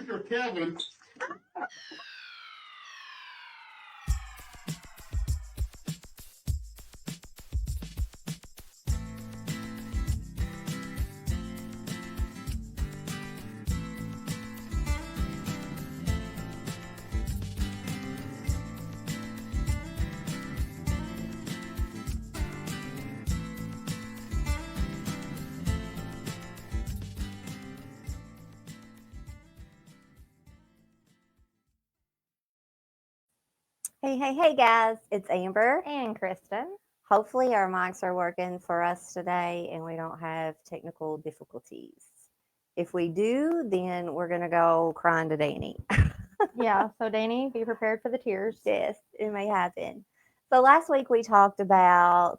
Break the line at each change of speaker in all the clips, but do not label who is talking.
Mr. Kevin.
Hey, guys, it's Amber.
And Kristen.
Hopefully, our mics are working for us today and we don't have technical difficulties. If we do, then we're going to go crying to Danny.
Yeah, so Danny, be prepared for the tears.
Yes, it may happen. So, last week we talked about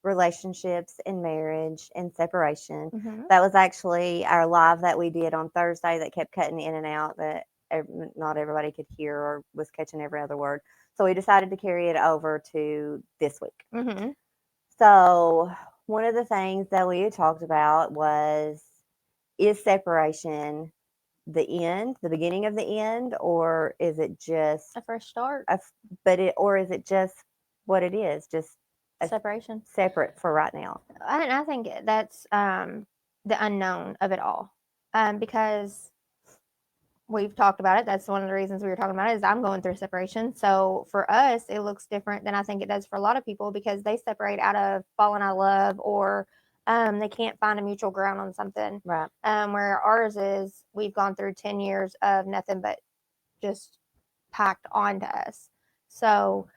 relationships and marriage and separation.
Mm-hmm.
That was actually our live that we did on Thursday that kept cutting in and out that not everybody could hear or was catching every other word. So we decided to carry it over to this week.
Mm-hmm.
So one of the things that we had talked about was, is separation the end, the beginning of the end, or is it just
A fresh start.
or is it just what it is, just
Separation.
separate for right now?
I think that's the unknown of it all, because we've talked about it. That's one of the reasons we were talking about it, is I'm going through separation. So for us, it looks different than I think it does for a lot of people, because they separate out of falling out of love, or they can't find a mutual ground on something.
Right.
Where ours is, we've gone through 10 years of nothing but just packed onto us. So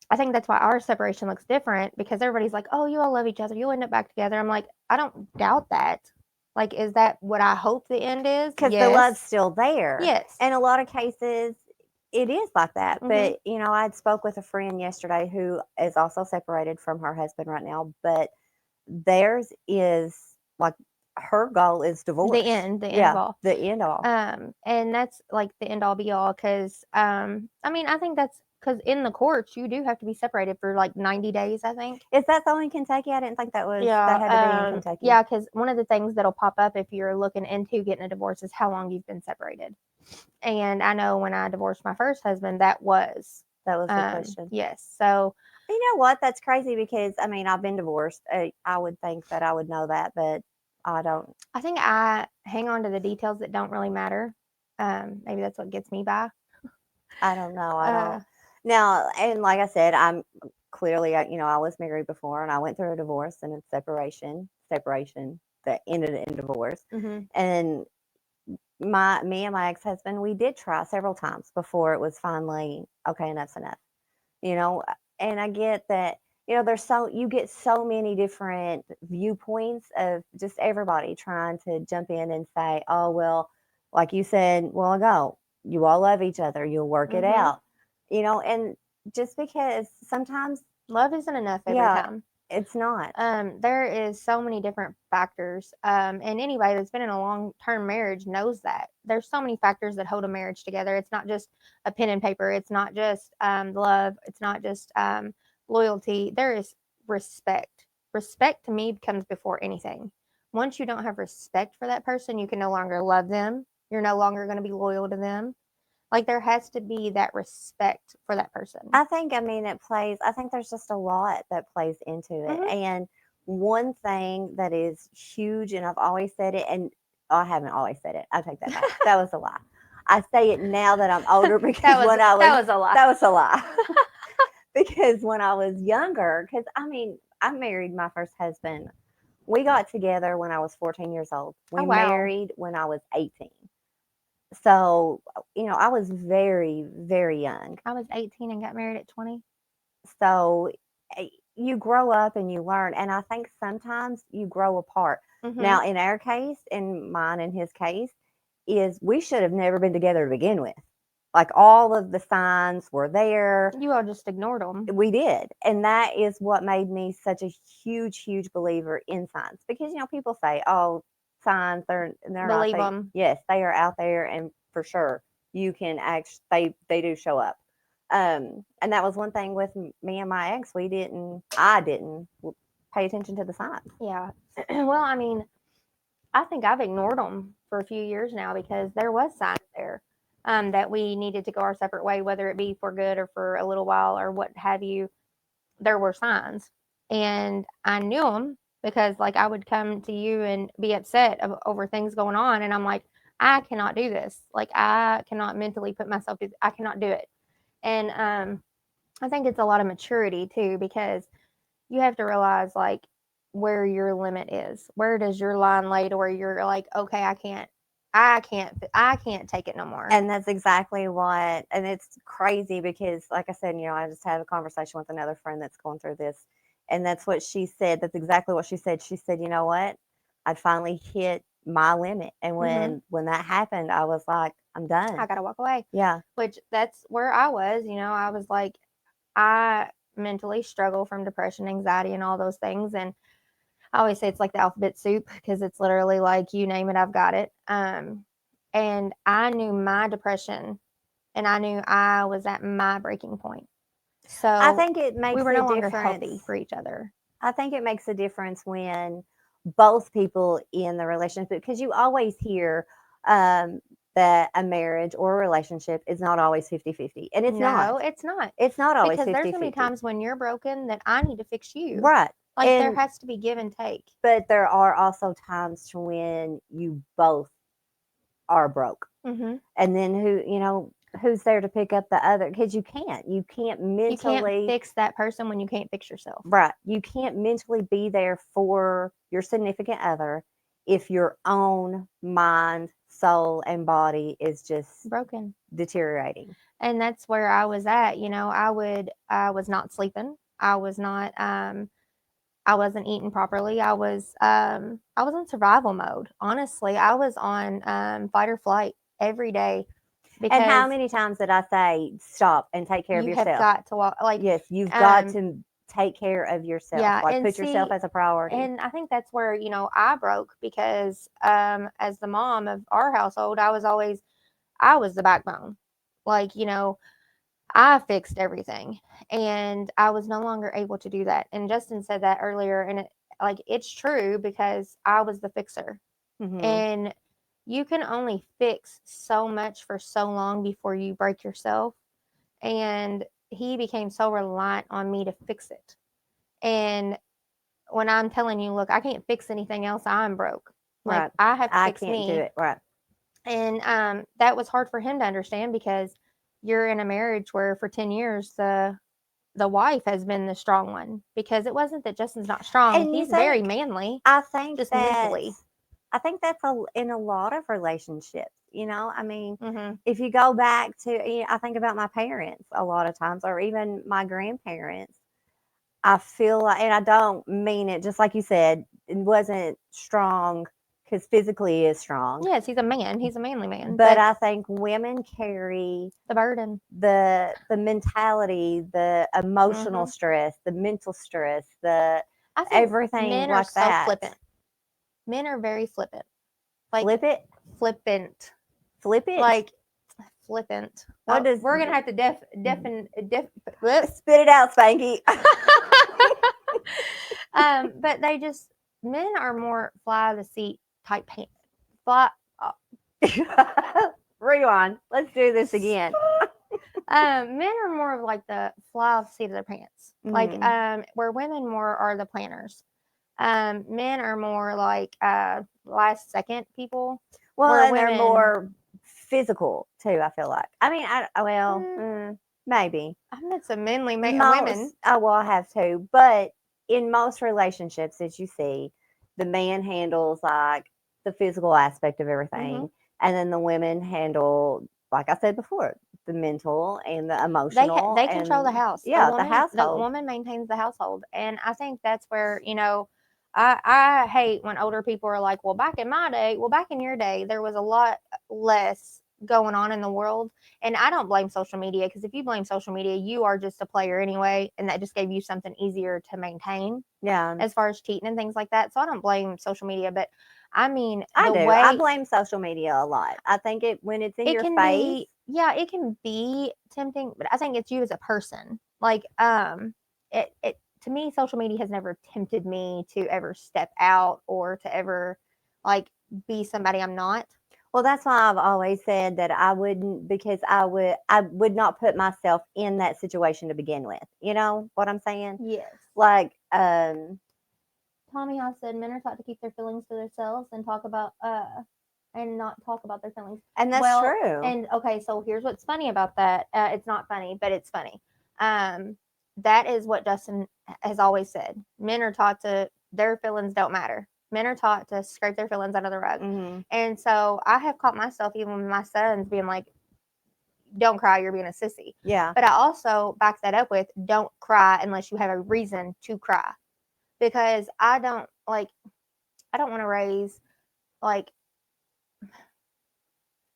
I think that's why our separation looks different, because everybody's like, oh, you all love each other, you'll end up back together. I'm like, I don't doubt that. Like, is that what I hope the end is?
Because
Yes.
the love's still there.
Yes.
In a lot of cases, it is like that.
Mhm.
But, I had spoke with a friend yesterday who is also separated from her husband right now, but theirs is like, her goal is divorce.
The end of all.
The end of all.
And that's like the end all be all, because I mean, I think that's because in the courts you do have to be separated for like 90 days, I think.
Is that so in Kentucky? I didn't think that was that had to be in Kentucky.
Yeah, because one of the things that'll pop up if you're looking into getting a divorce is how long you've been separated. And I know when I divorced my first husband, that was
the question.
Yes. So
you know what? That's crazy, because I mean, I've been divorced. I would think that I would know that, but I don't.
I think I hang on to the details that don't really matter. Maybe that's what gets me by.
I don't know. I don't. Now, and like I said, I'm clearly, I was married before, and I went through a divorce and a separation that ended in divorce.
Mm-hmm.
And me and my ex-husband, we did try several times before it was finally okay, enough's enough. And I get that. You get so many different viewpoints of just everybody trying to jump in and say, oh, well, like you said a while ago, you all love each other, you'll work it out, and just because sometimes
love isn't enough every time.
It's not.
There is so many different factors, and anybody that's been in a long-term marriage knows that there's so many factors that hold a marriage together. It's not just a pen and paper. It's not just love. It's not just loyalty. There is respect. Respect to me comes before anything. Once you don't have respect for that person, you can no longer love them. You're no longer going to be loyal to them. Like, there has to be that respect for that person.
I think there's just a lot that plays into it.
Mm-hmm.
And one thing that is huge, and I've always said it, and I haven't always said it. I take that back. That was a lie. I say it now that I'm older, because
that was a lie.
That was a lie. Because when I was younger, because I married my first husband. We got together when I was 14 years old. We married when I was 18. So, I was very, very young.
I was 18 and got married at 20.
So you grow up and you learn. And I think sometimes you grow apart.
Mm-hmm.
Now, in our case, in mine and his case, is we should have never been together to begin with. Like, all of the signs were there.
You all just ignored them.
We did. And that is what made me such a huge, huge believer in signs. Because, people say, oh, signs, they're
believe them.
Yes, they are out there, and for sure you can actually, they do show up. And that was one thing with me and my ex. I didn't pay attention to the signs.
Yeah. Well, I mean, I think I've ignored them for a few years now, because there was signs there. that we needed to go our separate way, whether it be for good or for a little while or what have you. There were signs, and I knew them because, like, I would come to you and be upset over things going on, and I'm like, I cannot do this. Like, I cannot mentally put myself to. I cannot do it, and I think it's a lot of maturity too, because you have to realize like where your limit is. Where does your line lay to where you're like, okay, I can't take it no more.
And that's exactly what, and it's crazy because, like I said, I just had a conversation with another friend that's going through this, and that's what she said. That's exactly what she said. She said, you know what? I'd finally hit my limit. And when that happened, I was like, I'm done.
I gotta walk away.
Yeah.
Which that's where I was. I was like, I mentally struggle from depression, anxiety, and all those things. And I always say it's like the alphabet soup because it's literally like you name it, I've got it. And I knew my depression, and I knew I was at my breaking point. So
I think it makes
we were
a
no longer
difference.
healthy for each other.
I think it makes a difference when both people in the relationship, because you always hear that a marriage or a relationship is not always 50-50. And it's
No,
not.
it's not.
It's not always
Because
50-50.
there's going to be times when you're broken that I need to fix you.
Right.
Like, there
And,
has to be give and take.
but there are also times when you both are broke.
Mm-hmm.
And then who's there to pick up the other? Because you can't mentally.
You can't fix that person when you can't fix yourself.
Right. You can't mentally be there for your significant other if your own mind, soul, and body is just
Broken.
deteriorating.
And that's where I was at. I was not sleeping. I was not I wasn't eating properly. I was in survival mode. Honestly, I was on fight or flight every day. Because
And how many times did I say stop and take care of
you
yourself?
have got to walk. Like,
yes, you've got to take care of yourself.
Yeah,
like
and
put yourself
see,
as a priority.
And I think that's where I broke because as the mom of our household, I was the backbone. Like, I fixed everything, and I was no longer able to do that. And Justin said that earlier, and it's true because I was the fixer.
Mhm.
And you can only fix so much for so long before you break yourself. And he became so reliant on me to fix it. And when I'm telling you, look, I can't fix anything else, I'm broke. Like,
Right.
I have to
I
fix
can't
me.
do it. Right.
And that was hard for him to understand because you're in a marriage where for 10 years the wife has been the strong one, because it wasn't that Justin's not strong.
And
He's very manly.
I think
just
that
mentally.
I think that's in a lot of relationships. I mean,
Mm-hmm.
if you go back to, I think about my parents a lot of times, or even my grandparents. I feel like, and I don't mean it, just like you said, it wasn't strong because physically he is strong.
Yes, he's a man. He's a manly man.
But I think women carry
the burden,
the mentality, the emotional stress, the mental stress,
I think
everything
men
like
are
that.
so flippant. Men are very flippant. Like,
Flip it.
Flippant.
Flip it.
Like, flippant.
What does
we're gonna have to
spit it out, Spanky.
But men are more fly the seat type pants. Fly.
Rewind. Let's do this again.
Men are more of like the fly off the seat of their pants. Like, where women more are the planners. Men are more like last second people.
Well, and they're more physical too, I feel like. I mean, maybe.
I've met some manly women.
Well, I have too. But in most relationships that you see, the man handles like the physical aspect of everything. And then the women handle, like I said before, the mental and the emotional.
They control the house.
Yeah,
the
household.
The woman maintains the household. And I think that's where, I hate when older people are like, well, back in my day, back in your day, there was a lot less going on in the world. And I don't blame social media, because if you blame social media, you are just a player anyway, and that just gave you something easier to maintain.
Yeah.
As far as cheating and things like that. So I don't blame social media, but I mean,
I blame social media a lot. I think when it's in your face.
It can be tempting, but I think it's you as a person. Like, it to me, social media has never tempted me to ever step out or to ever like be somebody I'm not.
Well, that's why I've always said that I wouldn't, because I would not put myself in that situation to begin with. You know what I'm saying?
Yes.
Like,
Tommy Haas said men are taught to keep their feelings to themselves and talk about and not talk about their feelings.
and that's
Well,
true.
and okay, so here's what's funny about that. It's not funny, but it's funny. That is what Dustin has always said. Men are taught to their feelings don't matter. Men are taught to scrape their feelings under the rug.
Hmm.
And so I have caught myself even with my sons being like, "Don't cry, you're being a sissy."
Yeah.
But I also back that up with, "Don't cry unless you have a reason to cry," because I don't want to raise like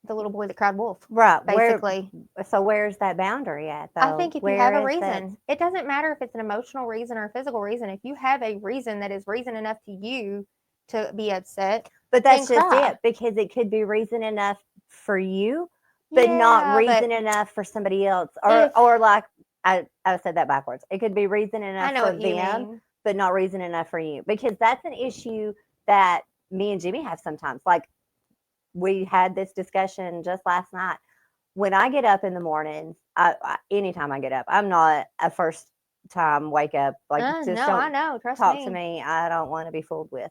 the little boy that cried wolf,
Right.
basically.
So where's that boundary at,
I
though?
think if you have
Where
a
is that?
reason, it doesn't matter if it's an emotional reason or a physical reason. If you have a reason that is reason enough to you to be upset,
But
then
that's just
cry.
it, because it could be reason enough for you, but not
Yeah, but
reason enough for somebody else.
if
Or like, I said that backwards. It could be reason
I
enough
know
for
what you
them,
mean.
but not reason enough for you. Because that's an issue that me and Jimmy have sometimes. Like, we had this discussion just last night. When I get up in the mornings, anytime I get up, I'm not a first time wake up. Like, just
No, I
don't
know. Trust
talk to
me.
me. I don't want to be fooled with.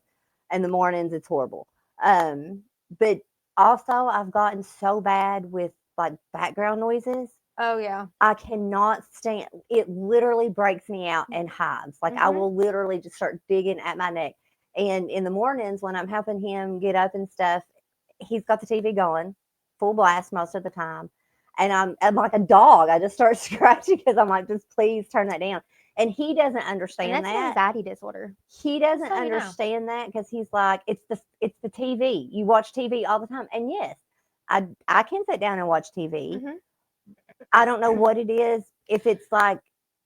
In the mornings, it's horrible. But also, I've gotten so bad with like background noises.
Oh yeah.
I cannot stand it. Literally breaks me out in hives. Like, I
Mhm.
will literally just start digging at my neck. And in the mornings when I'm helping him get up and stuff, he's got the TV going full blast most of the time. And I'm like a dog. I just start scratching because I'm like, just please turn that down. And he doesn't
And
understand
that's an
that.
anxiety disorder.
He doesn't
So you know.
understand that because he's like, it's the TV. You watch TV all the time. And yes, I can sit down and watch TV.
Mhm.
I don't know what it is. If it's like,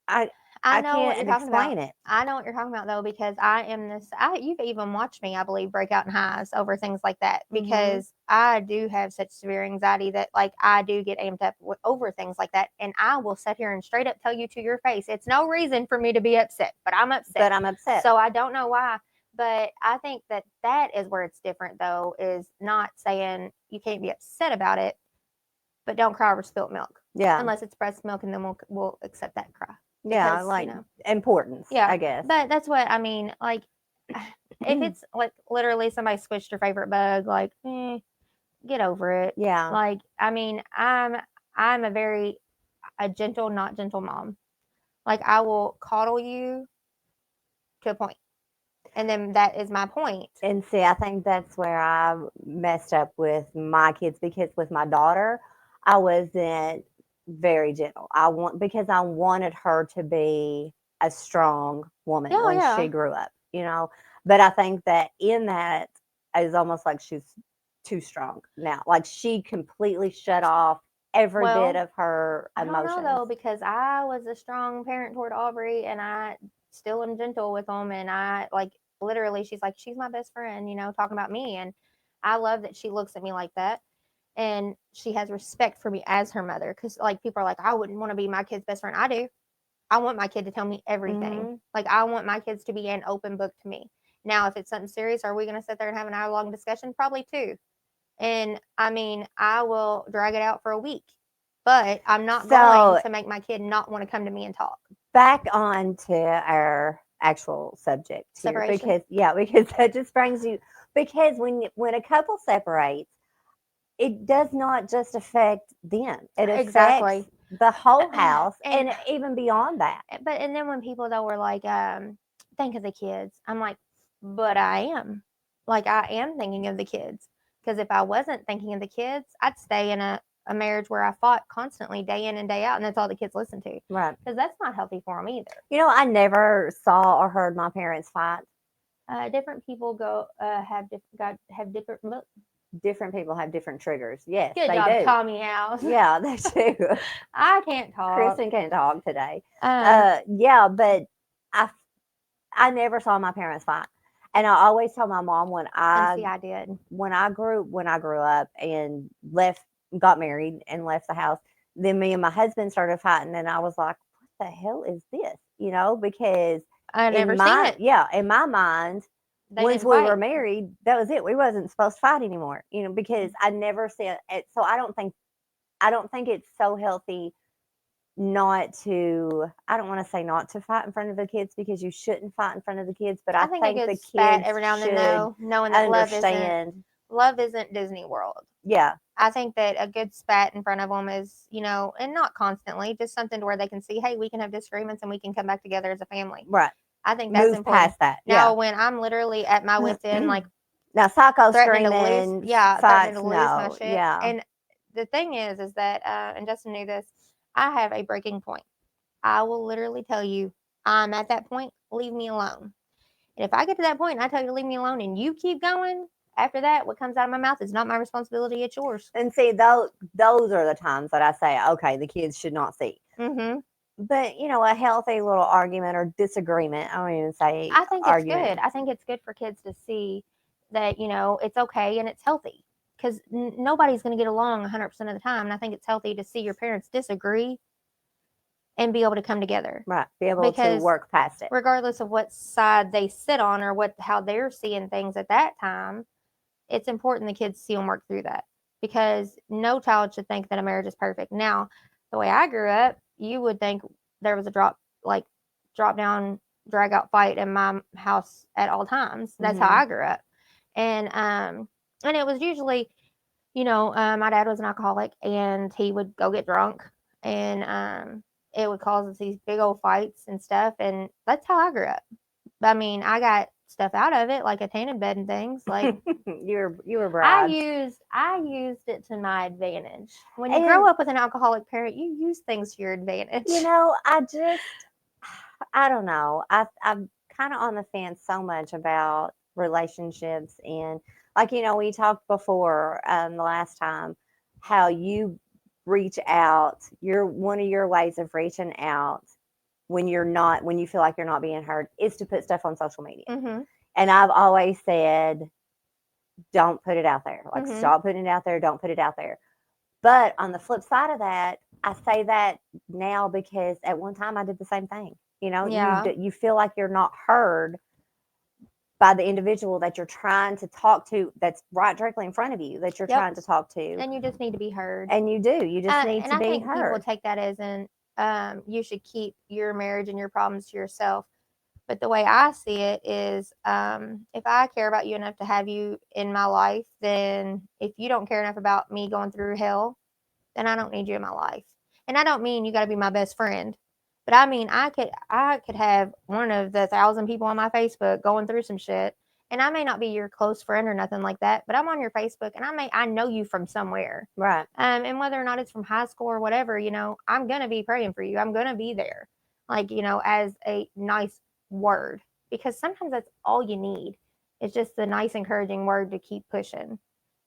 I
I
I
know what you're
can't
talking about.
explain it.
I know what you're talking about though, because I am this. You've even watched me, I believe, break out in highs over things like that
Hmm.
because I do have such severe anxiety that like I do get amped up over things like that, and I will sit here and straight up tell you to your face, it's no reason for me to be upset, but I'm upset.
But I'm upset.
So I don't know why, but I think that that is where it's different though. Is not saying you can't be upset about it, but don't cry over spilt milk
Yeah.
unless it's breast milk, and then we'll accept that cry
Yeah.
because
Like importance,
yeah,
I guess.
but that's what I mean. Like, if it's like literally somebody switched your favorite bug, like, get over it.
Yeah.
Like, I mean, I'm a gentle, not gentle mom. Like, I will coddle you to a point, and then that is my point.
And see, I think that's where I messed up with my kids, because with my daughter, I wasn't very gentle. Because I wanted her to be a strong woman
Oh
when she
yeah.
grew up, you know. But I think that in that is almost like she's too strong now. Like, she completely shut off every bit
Well,
of her
I don't know
emotions.
though because I was a strong parent toward Aubrey, and I still am gentle with them, and I like literally, she's my best friend, talking about me, and I love that she looks at me like that, and she has respect for me as her mother. Because like people are like, I wouldn't want to be my kid's best friend. I do. I want my kid to tell me everything.
Hmm.
Like I want my kids to be an open book to me. Now, if it's something serious, are we going to sit there and have an hour long discussion? Probably two. And I mean, I will drag it out for a week, but I'm not going
So
to make my kid not want to come to me and talk.
back on to our actual subject here,
Separation.
because yeah, because that just brings you, because when a couple separates, it does not just affect them, it affects
Exactly.
the whole house,
And
and even beyond that.
and then when people though were like, think of the kids, I'm like, but I am. Like I am thinking of the kids. Because if I wasn't thinking of the kids, I'd stay in a marriage where I fought constantly day in and day out, and that's all the kids listen to.
Right.
Because that's not healthy for them either.
You know, I never saw or heard my parents fight.
Different people go have different.
Different people have different triggers. Yes,
Good
they
job,
do.
Tommy House.
Yeah, they do.
I can't talk.
Kristen can't talk today.
Um,
Yeah, but I I never saw my parents fight. And I always told my mom
and see, I did.
when I grew up and left, got married and left the house, then me and my husband started fighting, and I was like, what the hell is this? You know, because
I never seen it.
in my mind,
They
once
didn't
we were
fight.
married, that was it. We wasn't supposed to fight anymore, because I never said it. So I don't think it's so healthy not to. I don't want to say not to fight in front of the kids, because you shouldn't fight in front of the kids. But
I
I
think a
think
good
the
spat
kids
every now and then,
should
though, knowing that
understand.
love isn't Disney World.
Yeah,
I think that a good spat in front of them is, and not constantly, just something to where they can see, hey, we can have disagreements and we can come back together as a family.
right.
I think that's
Move
important.
past that.
Now,
Yeah.
when I'm literally at my wits' end, like
Now, psycho
threatening to lose,
screaming
threatening
fights.
to lose my
No.
shit.
Yeah.
And the thing is that, and Justin knew this, I have a breaking point. I will literally tell you, I'm at that point, leave me alone. And if I get to that point and I tell you to leave me alone and you keep going, after that, what comes out of my mouth is not my responsibility, it's yours.
And see, those are the times that I say, okay, the kids should not see.
Mm-hmm.
But a healthy little argument or disagreement. I don't even say
I think it's
argument.
good. I think it's good for kids to see that, it's okay and it's healthy. Because nobody's going to get along 100% of the time. And I think it's healthy to see your parents disagree and be able to come together.
Right. Be able to
Because
work past it.
regardless of what side they sit on or how they're seeing things at that time, it's important the kids see them work through that. Because no child should think that a marriage is perfect. Now, the way I grew up, you would think there was a drop down, drag out fight in my house at all times. That's how I grew up. And it was usually, my dad was an alcoholic and he would go get drunk and it would cause us these big old fights and stuff. And that's how I grew up. I mean, I got stuff out of it, like a tanning bed and things. Like
you were
I
bribed.
used it to my advantage. When you grow up with an alcoholic parent, you use things to your advantage.
I don't know. I'm kind of on the fence so much about relationships, and like we talked before the last time, how you reach out. One of your ways of reaching out when you feel like you're not being heard is to put stuff on social media.
Mm-hmm.
And I've always said, don't put it out there. Like,
Mm-hmm.
stop putting it out there. Don't put it out there. But on the flip side of that, I say that now because at one time I did the same thing.
Yeah.
You feel like you're not heard by the individual that you're trying to talk to, that's right directly in front of you, that you're
Yep.
trying to talk to.
And you just need to be heard.
And you do. You just need
And
to
I
be
think people
heard.
take that as you should keep your marriage and your problems to yourself. But the way I see it is, if I care about you enough to have you in my life, then if you don't care enough about me going through hell, then I don't need you in my life. And I don't mean you got to be my best friend, but I mean I could have one of the 1,000 people on my Facebook going through some shit, and I may not be your close friend or nothing like that, but I'm on your Facebook, and I know you from somewhere,
Right.
and whether or not it's from high school or whatever, I'm gonna be praying for you. I'm gonna be there, like as a nice word, because sometimes that's all you need. It's just a nice encouraging word to keep pushing,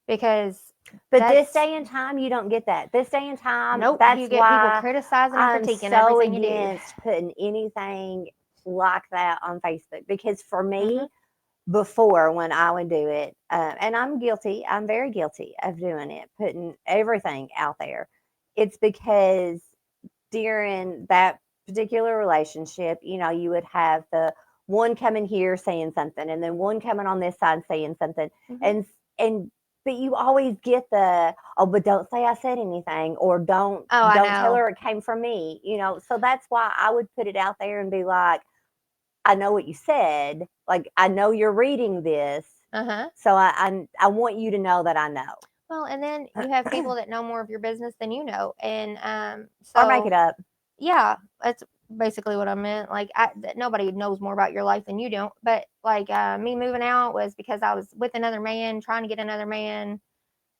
because
But this day and time, you don't get that. This day and time,
nope,
that's
you get people
why
criticizing and
I'm
critiquing
so
everything you do.
against putting anything like that on Facebook. Because for me,
Mm-hmm.
before, when I would do it, and I'm guilty, I'm very guilty of doing it, putting everything out there. It's because during that particular relationship, you would have the one coming here saying something, and then one coming on this side saying something,
Mm-hmm.
and but you always get but don't say I said anything, or don't
I
tell
know.
her it came from me. So that's why I would put it out there and be like, I know what you said. Like, I know you're reading this.
Uh-huh.
So I want you to know that I know.
Well, and then you have people that know more of your business than you know, and
Or make it up.
Yeah, that's basically what I meant. Like, nobody knows more about your life than you don't. But like, me moving out was because I was with another man, trying to get another man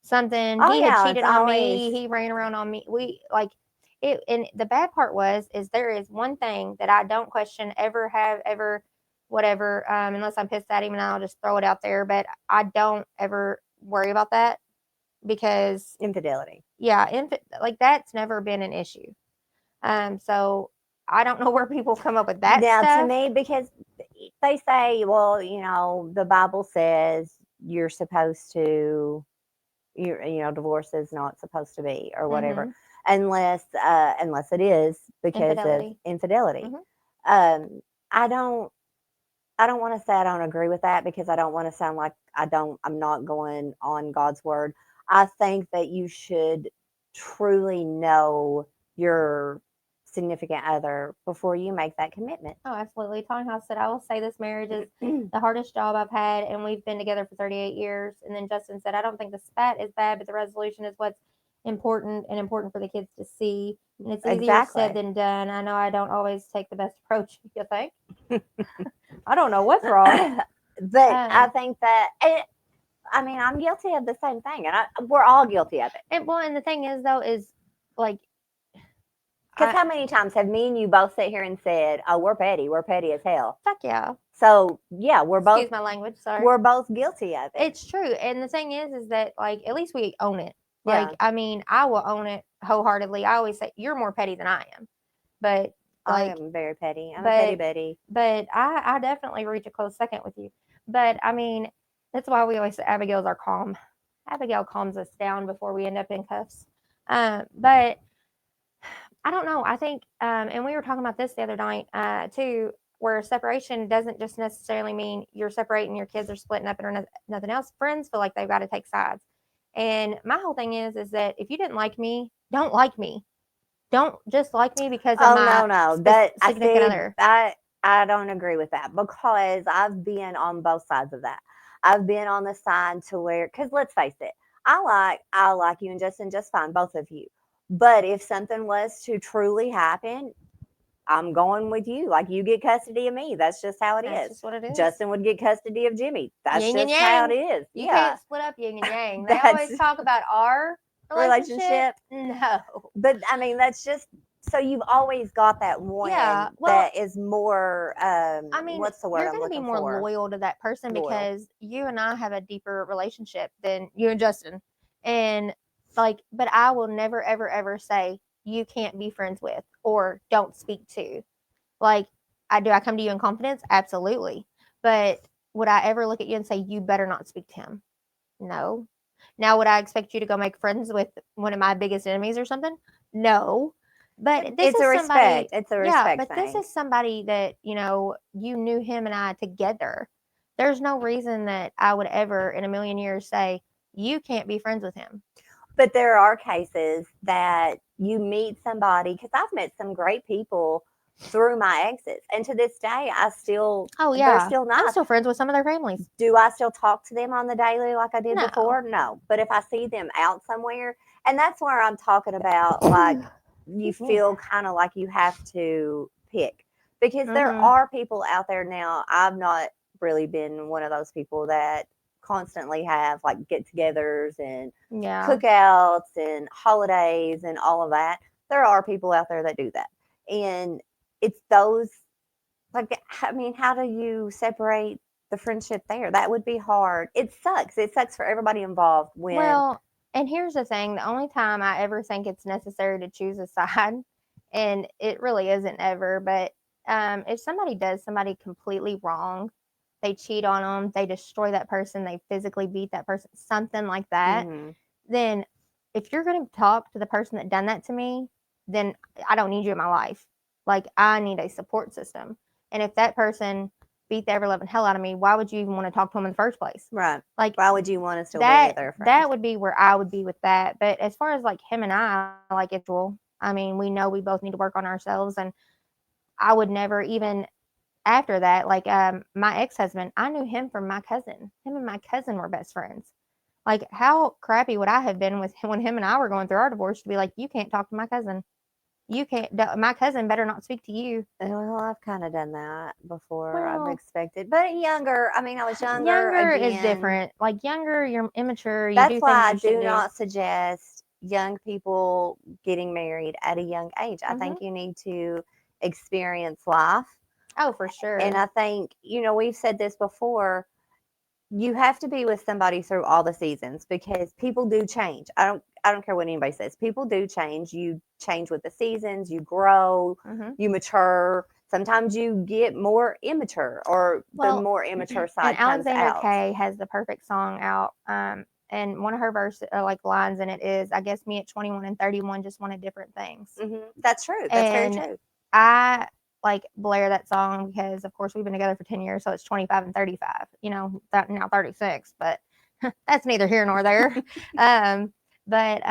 something.
Oh,
He
yeah,
had
it's
cheated on me.
always.
He ran around on me. We like it. And the bad part is there is one thing that I don't question, ever have, ever, whatever, unless I'm pissed at him and I'll just throw it out there. But I don't ever worry about that, because
Infidelity.
yeah, like that's never been an issue. So I don't know where people come up with that
Now, to
stuff.
me, because they say, well, the Bible says you're supposed to, divorce is not supposed to be, or whatever, unless it is because of
Infidelity.
infidelity.
Mhm.
I don't I don't want to say I don't agree with that because I don't want to sound like I'm not going on God's word. I think that you should truly know your significant other before you make that commitment.
Oh, absolutely. Tony House said, I will say this marriage is the hardest job I've had, and we've been together for 38 years. And then Justin said, I don't think the spat is bad, but the resolution is what's important and important for the kids to see. And it's easier said
Exactly.
than done. I know I don't always take the best approach, you think? I don't know what's wrong.
But I
Um,
think that I mean, I'm guilty of the same thing, and we're all guilty of it.
and the thing is, though, is like,
Because
I,
how many times have me and you both sit here and said, "Oh, we're petty as hell."
fuck yeah.
So yeah,
Excuse my language. Sorry.
we're both guilty of it.
It's true. And the thing is that, like, at least we own it.
Yeah.
Like, I mean, I will own it wholeheartedly. I always say, you're more petty than I am. But,
I
like,
am very petty. I'm a petty Betty.
but I definitely reach a close second with you. But, I mean, that's why we always say Abigail's our calm. Abigail calms us down before we end up in cuffs. But I don't know. I think, and we were talking about this the other night too, where separation doesn't just necessarily mean you're separating, your kids are splitting up, or nothing else. Friends feel like they've got to take sides. And my whole thing is that if you didn't like me, don't like me. Don't just like me because of
Oh
my
no, that I
significant
see
other.
that I don't agree with that because I've been on both sides of that. I've been on the side to where, because let's face it, I like you and Justin just fine, both of you. But if something was to truly happen, I'm going with you. Like you get custody of me. That's just how it
That's
is.
just what it is.
Justin would get custody of Jimmy. That's
Yin and
just how it
yang.
is.
You
Yeah.
can't split up yin and yang. They
That's
always talk about our relationship. No.
But I mean, that's just so you've always got that one
Yeah, well,
that is more
I mean,
what's the word
you're
I'm
going to be
looking
more
for?
loyal to that person
Loyal.
because you and I have a deeper relationship than you and Justin. And like, but I will never, ever, ever say you can't be friends with or don't speak to. Like, I come to you in confidence? Absolutely. But would I ever look at you and say, you better not speak to him? No. Now, would I expect you to go make friends with one of my biggest enemies or something? No. But this
It's
is
a
somebody,
respect. It's a
yeah,
respect
but this
thing.
is somebody that, you knew him and I together. There's no reason that I would ever in a million years say, you can't be friends with him.
But there are cases that you meet somebody because I've met some great people through my exes, and to this day, I still
Oh,
they're
yeah.
still
I'm
nice.
still friends with some of their families.
Do I still talk to them on the daily like I did
No.
before? No. But if I see them out somewhere, and that's where I'm talking about, like, you
Excuse me.
feel kind of like you have to pick because there
Mhm.
are people out there now. I've not really been one of those people that constantly have like get togethers and
Yeah.
cookouts and holidays and all of that. There are people out there that do that. And it's those, like, I mean, how do you separate the friendship there? That would be hard. It sucks. It sucks for everybody involved when.
Well, and here's the thing, the only time I ever think it's necessary to choose a side, and it really isn't ever, but if somebody does somebody completely wrong, they cheat on them, they destroy that person, they physically beat that person, something like that,
Mhm.
then if you're going to talk to the person that done that to me, then I don't need you in my life. Like, I need a support system. And if that person beat the ever loving hell out of me, why would you even want to talk to them in the first place?
Right.
Like,
Why would you want to still be
that
their friend?
that would be where I would be with that. But as far as like him and I, like it's well, I mean, we know we both need to work on ourselves, and I would never even after that, like my ex husband, I knew him from my cousin. Him and my cousin were best friends. Like, how crappy would I have been with him when him and I were going through our divorce to be like, you can't talk to my cousin. You can't. My cousin better not speak to you.
Well, I've kind of done that before.
Well,
I've expected, but younger. I mean, I was younger.
Younger is
again.
different. Like younger, you're immature. You
That's
do
why I
things you
do
shouldn't
not suggest young people getting married at a young age. I think you need to experience life.
Oh, for sure.
And I think, we've said this before, you have to be with somebody through all the seasons because people do change. I don't care what anybody says. People do change. You change with the seasons, you grow, you mature. Sometimes you get more immature or the more immature side
and
comes
Alexander
out.
Kay has the perfect song out. And one of her verse like lines in it is, I guess me at 21 and 31 just wanted different things.
That's true. That's very true.
like blare that song because of course we've been together for 10 years, so it's 25 and 35, you know, that now 36, but that's neither here nor there. um, but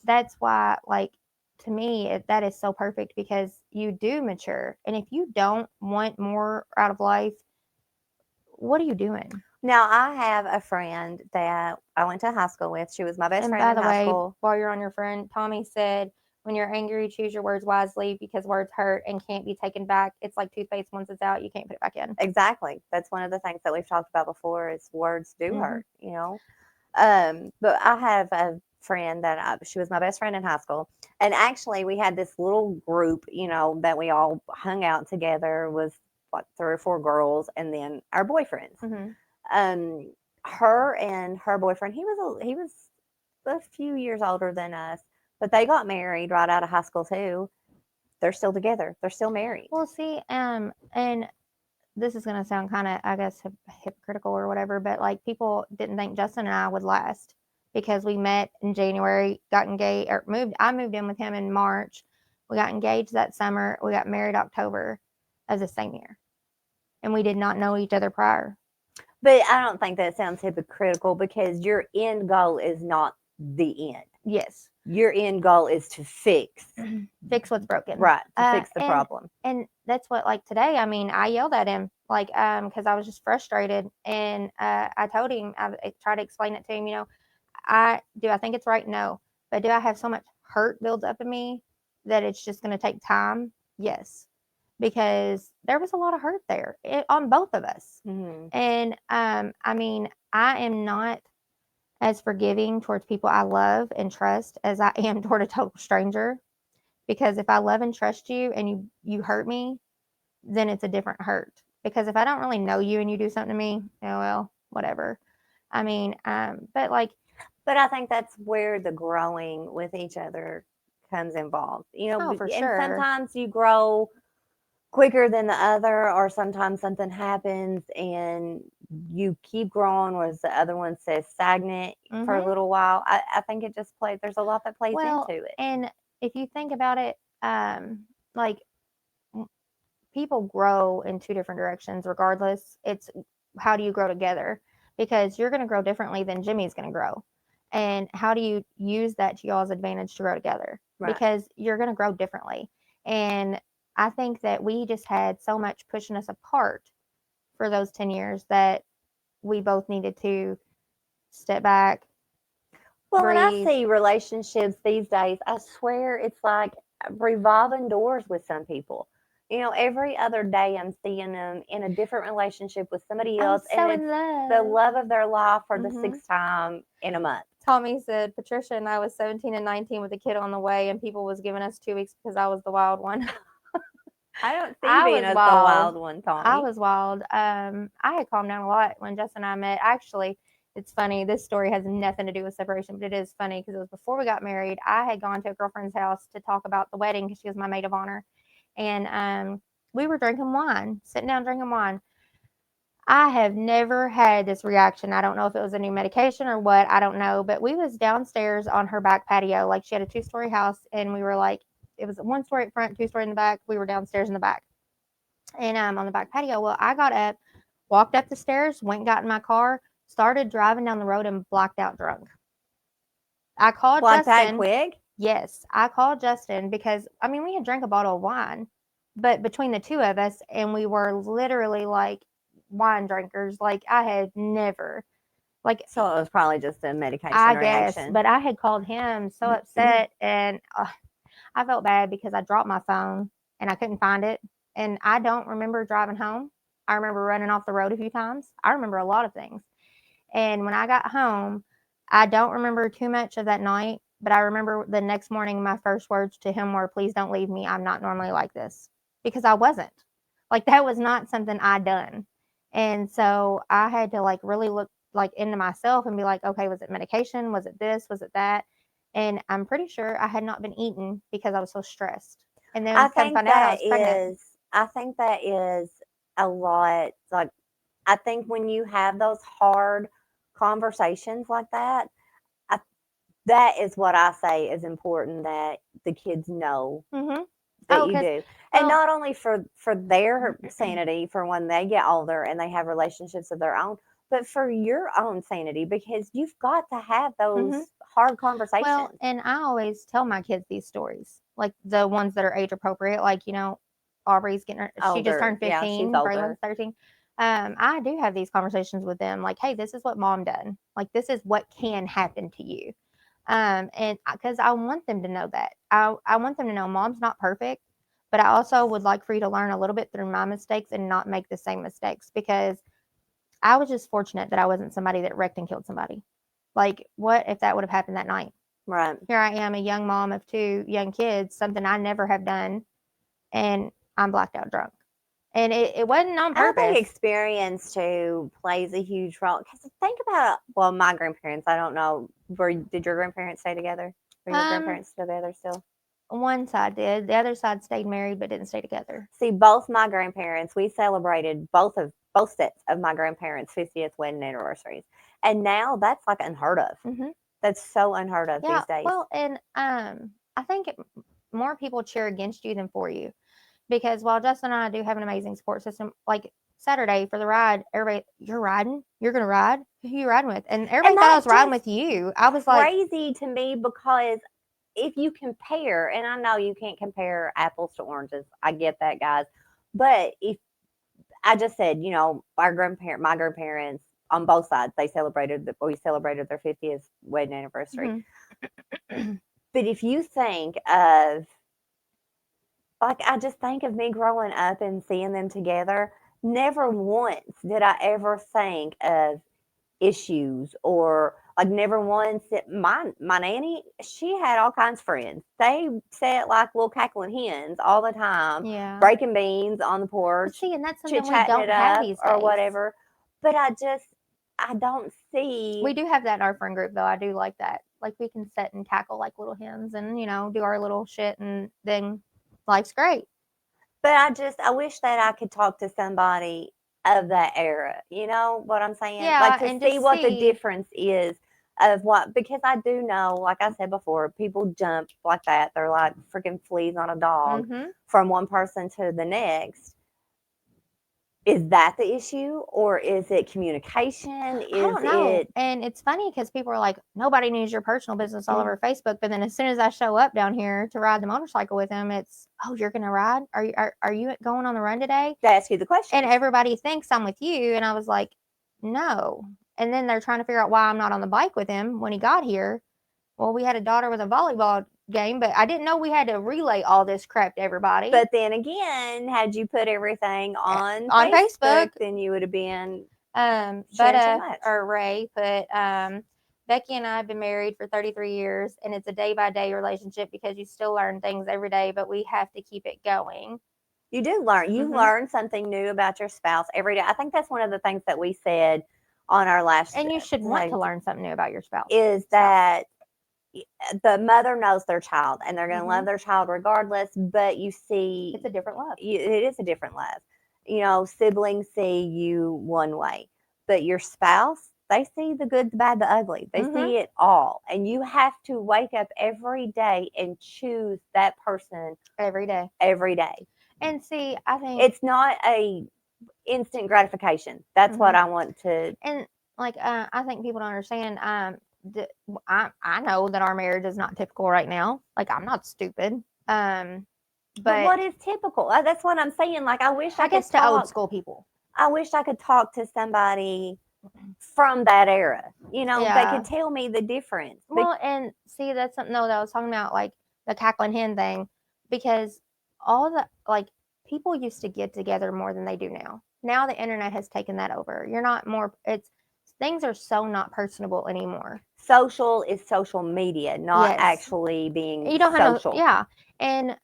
that's why, like, to me, that is so perfect because you do mature. And if you don't want more out of life, what are you doing?
Now, I have a friend that I went to high school with. She was my best
And
friend
by
in
the
high
way,
school.
while you're on your friend, Tommy said, when you're angry, choose your words wisely because words hurt and can't be taken back. It's like toothpaste. Once it's out, you can't put it back in.
Exactly. That's one of the things that we've talked about before is words do
Mhm.
hurt, you know. But I have a friend that she was my best friend in high school. And actually, we had this little group, you know, that we all hung out together with like 3 or 4 girls and then our boyfriends.
Mm-hmm.
Um, her and her boyfriend, he was a few years older than us, but they got married right out of high school too. They're still together. They're still married.
Well, see, and this is gonna sound kind of, I guess, hypocritical or whatever, but like people didn't think Justin and I would last because we met in January, got engaged, or moved. I moved in with him in March. We got engaged that summer. We got married October of the same year, and we did not know each other prior.
But I don't think that sounds hypocritical because your end goal is not the end.
Yes,
Your end goal is to fix,
fix what's broken.
right, to fix the
And
problem.
that's what, like, today, I mean, I yelled at him like because I was just frustrated, and I told him, I tried to explain it to him, you know, I think it's right? No. But do I have so much hurt builds up in me that it's just going to take time? Yes. Because there was a lot of hurt there on both of us.
Mm-hmm.
And I mean, I am not as forgiving towards people I love and trust as I am toward a total stranger. Because if I love and trust you and you hurt me, then it's a different hurt. Because if I don't really know you and you do something to me, oh well, whatever. I mean, but like,
But I think that's where the growing with each other comes involved. You know,
oh, for
and
sure.
sometimes you grow quicker than the other, or sometimes something happens and you keep growing, whereas the other one says stagnant for a
Hmm.
little while. I think it just plays, there's a lot that plays
Well,
into it.
and if you think about it, like people grow in two different directions regardless. It's how do you grow together? Because you're going to grow differently than Jimmy's going to grow. And how do you use that to y'all's advantage to grow together?
Right.
Because you're going to grow differently. And I think that we just had so much pushing us apart for those 10 years that we both needed to step back,
Well, when I
breathe.
see relationships these days, I swear it's like revolving doors with some people. You know, every other day I'm seeing them in a different relationship with somebody
I'm
else, and
so
it's
in
the
love.
love of their life for the
Hmm.
sixth time in a month.
Tommy said Patricia and I was 17 and 19 with a kid on the way, and people was giving us 2 weeks because I was the wild one.
I don't see you
I
being
was
as the
wild.
wild one,
I
Tommy.
was wild. I had calmed down a lot when Justin and I met. Actually, it's funny. This story has nothing to do with separation, but it is funny because it was before we got married. I had gone to a girlfriend's house to talk about the wedding because she was my maid of honor, and we were drinking wine, sitting down drinking wine. I have never had this reaction. I don't know if it was a new medication or what. I don't know. But we was downstairs on her back patio. Like she had a 2-story house, and we were like, it was 1 story at front, 2 story in the back. We were downstairs in the back, and on the back patio. Well, I got up, walked up the stairs, went and got in my car, started driving down the road, and blacked out drunk. I called
Like that
Justin.
quick?
Yes, I called Justin because I mean we had drank a bottle of wine, but between the two of us, and we were literally like wine drinkers. Like I had never, like
So it was probably just a medication
I guess,
reaction.
but I had called him so upset, and I felt bad because I dropped my phone and I couldn't find it, and I don't remember driving home. I remember running off the road a few times. I remember a lot of things, and when I got home, I don't remember too much of that night, but I remember the next morning my first words to him were, "Please don't leave me. I'm not normally like this." Because I wasn't. Like that was not something I'd done. And so I had to like really look like into myself and be like, okay, was it medication? Was it this? Was it that? And I'm pretty sure I had not been eating because I was so stressed. And
I
then come
think
find out I
that
was pregnant.
is I think that is a lot like I think when you have those hard conversations like that, I, that is what I say is important that the kids know
Hmm.
that
Oh,
you
'cause
do. And
well
not only for their sanity for when they get older and they have relationships of their own, but for your own sanity because you've got to have those
mhm.
hard
Well,
conversations.
and I always tell my kids these stories, like the ones that are age appropriate. Like, Aubrey's she just
Older.
turned
Yeah, she's
15,
older.
Braylon's 13. I do have these conversations with them, like, hey, this is what mom done. Like, this is what can happen to you. And because I want them to know that. I want them to know mom's not perfect, but I also would like for you to learn a little bit through my mistakes and not make the same mistakes because I was just fortunate that I wasn't somebody that wrecked and killed somebody. Like, what if that would have happened that night?
Right.
Here I am, a young mom of two young kids, something I never have done, and I'm blacked out drunk. And it wasn't on
I think
purpose.
experience too plays a huge role. Because think about, well, my grandparents, I don't know, did your grandparents stay together? Are your
Um,
grandparents together still?
One side did, the other side stayed married but didn't stay together.
See, both my grandparents, we celebrated both sets of my grandparents' 50th wedding anniversaries. And now that's like unheard of.
Hmm.
That's so unheard of
Yeah,
these days.
well, and I think more people cheer against you than for you because while Justin and I do have an amazing support system, like Saturday for the ride, everybody, you're riding, you're gonna ride. Who you riding with? And everybody
And
thought I
that
was riding
just
with you. I was like,
crazy to me because if you compare, and I know you can't compare apples to oranges, I get that, guys. But if I just said, my grandparents on both sides, we celebrated their 50th wedding anniversary.
mhm.
But if you think of, like, I just think of me growing up and seeing them together, never once did I ever think of issues or like never once my nanny, she had all kinds of friends. They sat like little cackling hens all the time,
Yeah.
breaking beans on the
But
porch,
see, and that's
chit
something we
chatting it
don't have
up
these
or
days.
whatever. But I don't see.
We do have that in our friend group, though. I do like that. Like, we can sit and cackle like little hens and, do our little shit, and then life's great.
But I wish that I could talk to somebody of that era. You know what I'm saying? Like
Yeah,
to
and
see
just
what the
see.
difference is of what, because I do know, like I said before, people jump like that. They're like freaking fleas on a dog
Mhm.
from one person to the next. Is that the issue or is it communication?
I
Is
don't know.
it
And it's funny because people are like, nobody needs your personal business all
mm,
over Facebook. But then as soon as I show up down here to ride the motorcycle with him, it's, oh, you're going to ride? Are you going on the run today?
to ask you the
And
questions?
everybody thinks I'm with you. And I was like, no. And then they're trying to figure out why I'm not on the bike with him when he got here. Well, we had a daughter with a volleyball game, but I didn't know we had to relay all this crap to everybody
But then again, had you put everything on
on Facebook.
Facebook, then you would have been
But
sharing so much.
or Ray put Becky and I have been married for 33 years, and it's a day by day relationship because you still learn things every day, but we have to keep it going.
You do learn. You
Hmm.
learn something new about your spouse every day. I think that's one of the things that we said on our last
And you should want to learn something new about your spouse.
is
So,
that the mother knows their child and they're going to
hmm
love their child regardless, but you see
it's a different love.
it is a different love. Siblings see you one way, but your spouse, they see the good, the bad, the ugly. They
Hmm.
see it all. And you have to wake up every day and choose that person
Every day.
every day.
And see, I think,
It's not a instant gratification. That's what
hmm
I want to.
and like, I think people don't understand. I know that our marriage is not typical right now. Like, I'm not stupid.
But
But
what is typical? That's what I'm saying. Like I wish I
I
could
guess to old
talk.
school people.
I wish I could talk to somebody from that era. They
Yeah.
could tell me the difference.
Well, and see, that's something though that I was talking about, like the cackling hen thing, because all the like people used to get together more than they do now. Now the internet has taken that over. You're not more. It's things are so not personable anymore.
Social is social media, not
Yes,
actually being
you don't have no.
social.
Yeah, and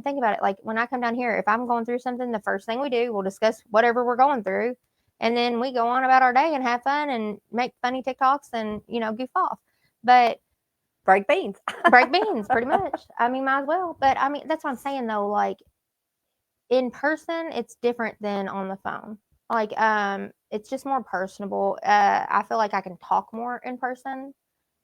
think about it. Like when I come down here, if I'm going through something, the first thing we do, we'll discuss whatever we're going through, and then we go on about our day and have fun and make funny TikToks and goof off. But
Break beans.
break beans, pretty much. I mean, might as well. But I mean, that's what I'm saying though. Like in person, it's different than on the phone. Like, it's just more personable. I feel like I can talk more in person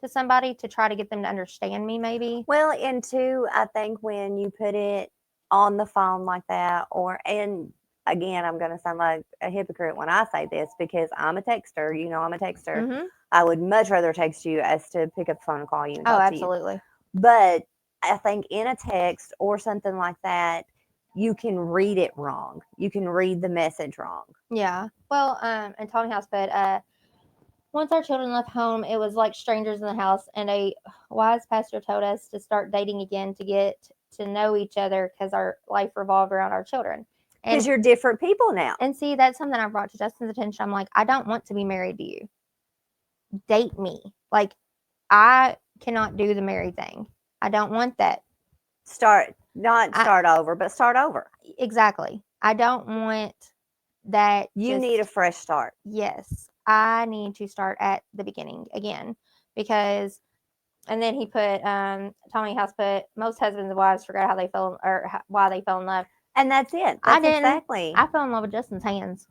to somebody to try to get them to understand me, maybe.
Well, and two, I think when you put it on the phone like that, or and again, I'm going to sound like a hypocrite when I say this because I'm a texter. You know, I'm a texter.
Mhm.
I would much rather text you as to pick up the phone and call you and
Oh,
talk to you.
absolutely.
But I think in a text or something like that, you can read it wrong. You can read the message wrong.
Yeah. Well, and Tommy House put, once our children left home, it was like strangers in the house, and a wise pastor told us to start dating again to get to know each other because our life revolved around our children.
Because
And
you're different people now.
and see, that's something I brought to Justin's attention. I'm like, I don't want to be married to you. Date me. Like, I cannot do the married thing. I don't want that.
Not
I-
start over, but start over.
Exactly. I don't want that.
You need a
just-
fresh start.
yes. I need to start at the beginning again because. And then he put, Tommy House put, most husbands and wives forgot how they fell or why they fell in love.
And that's it.
I
That's
didn't.
exactly
I fell in love with Justin's hands,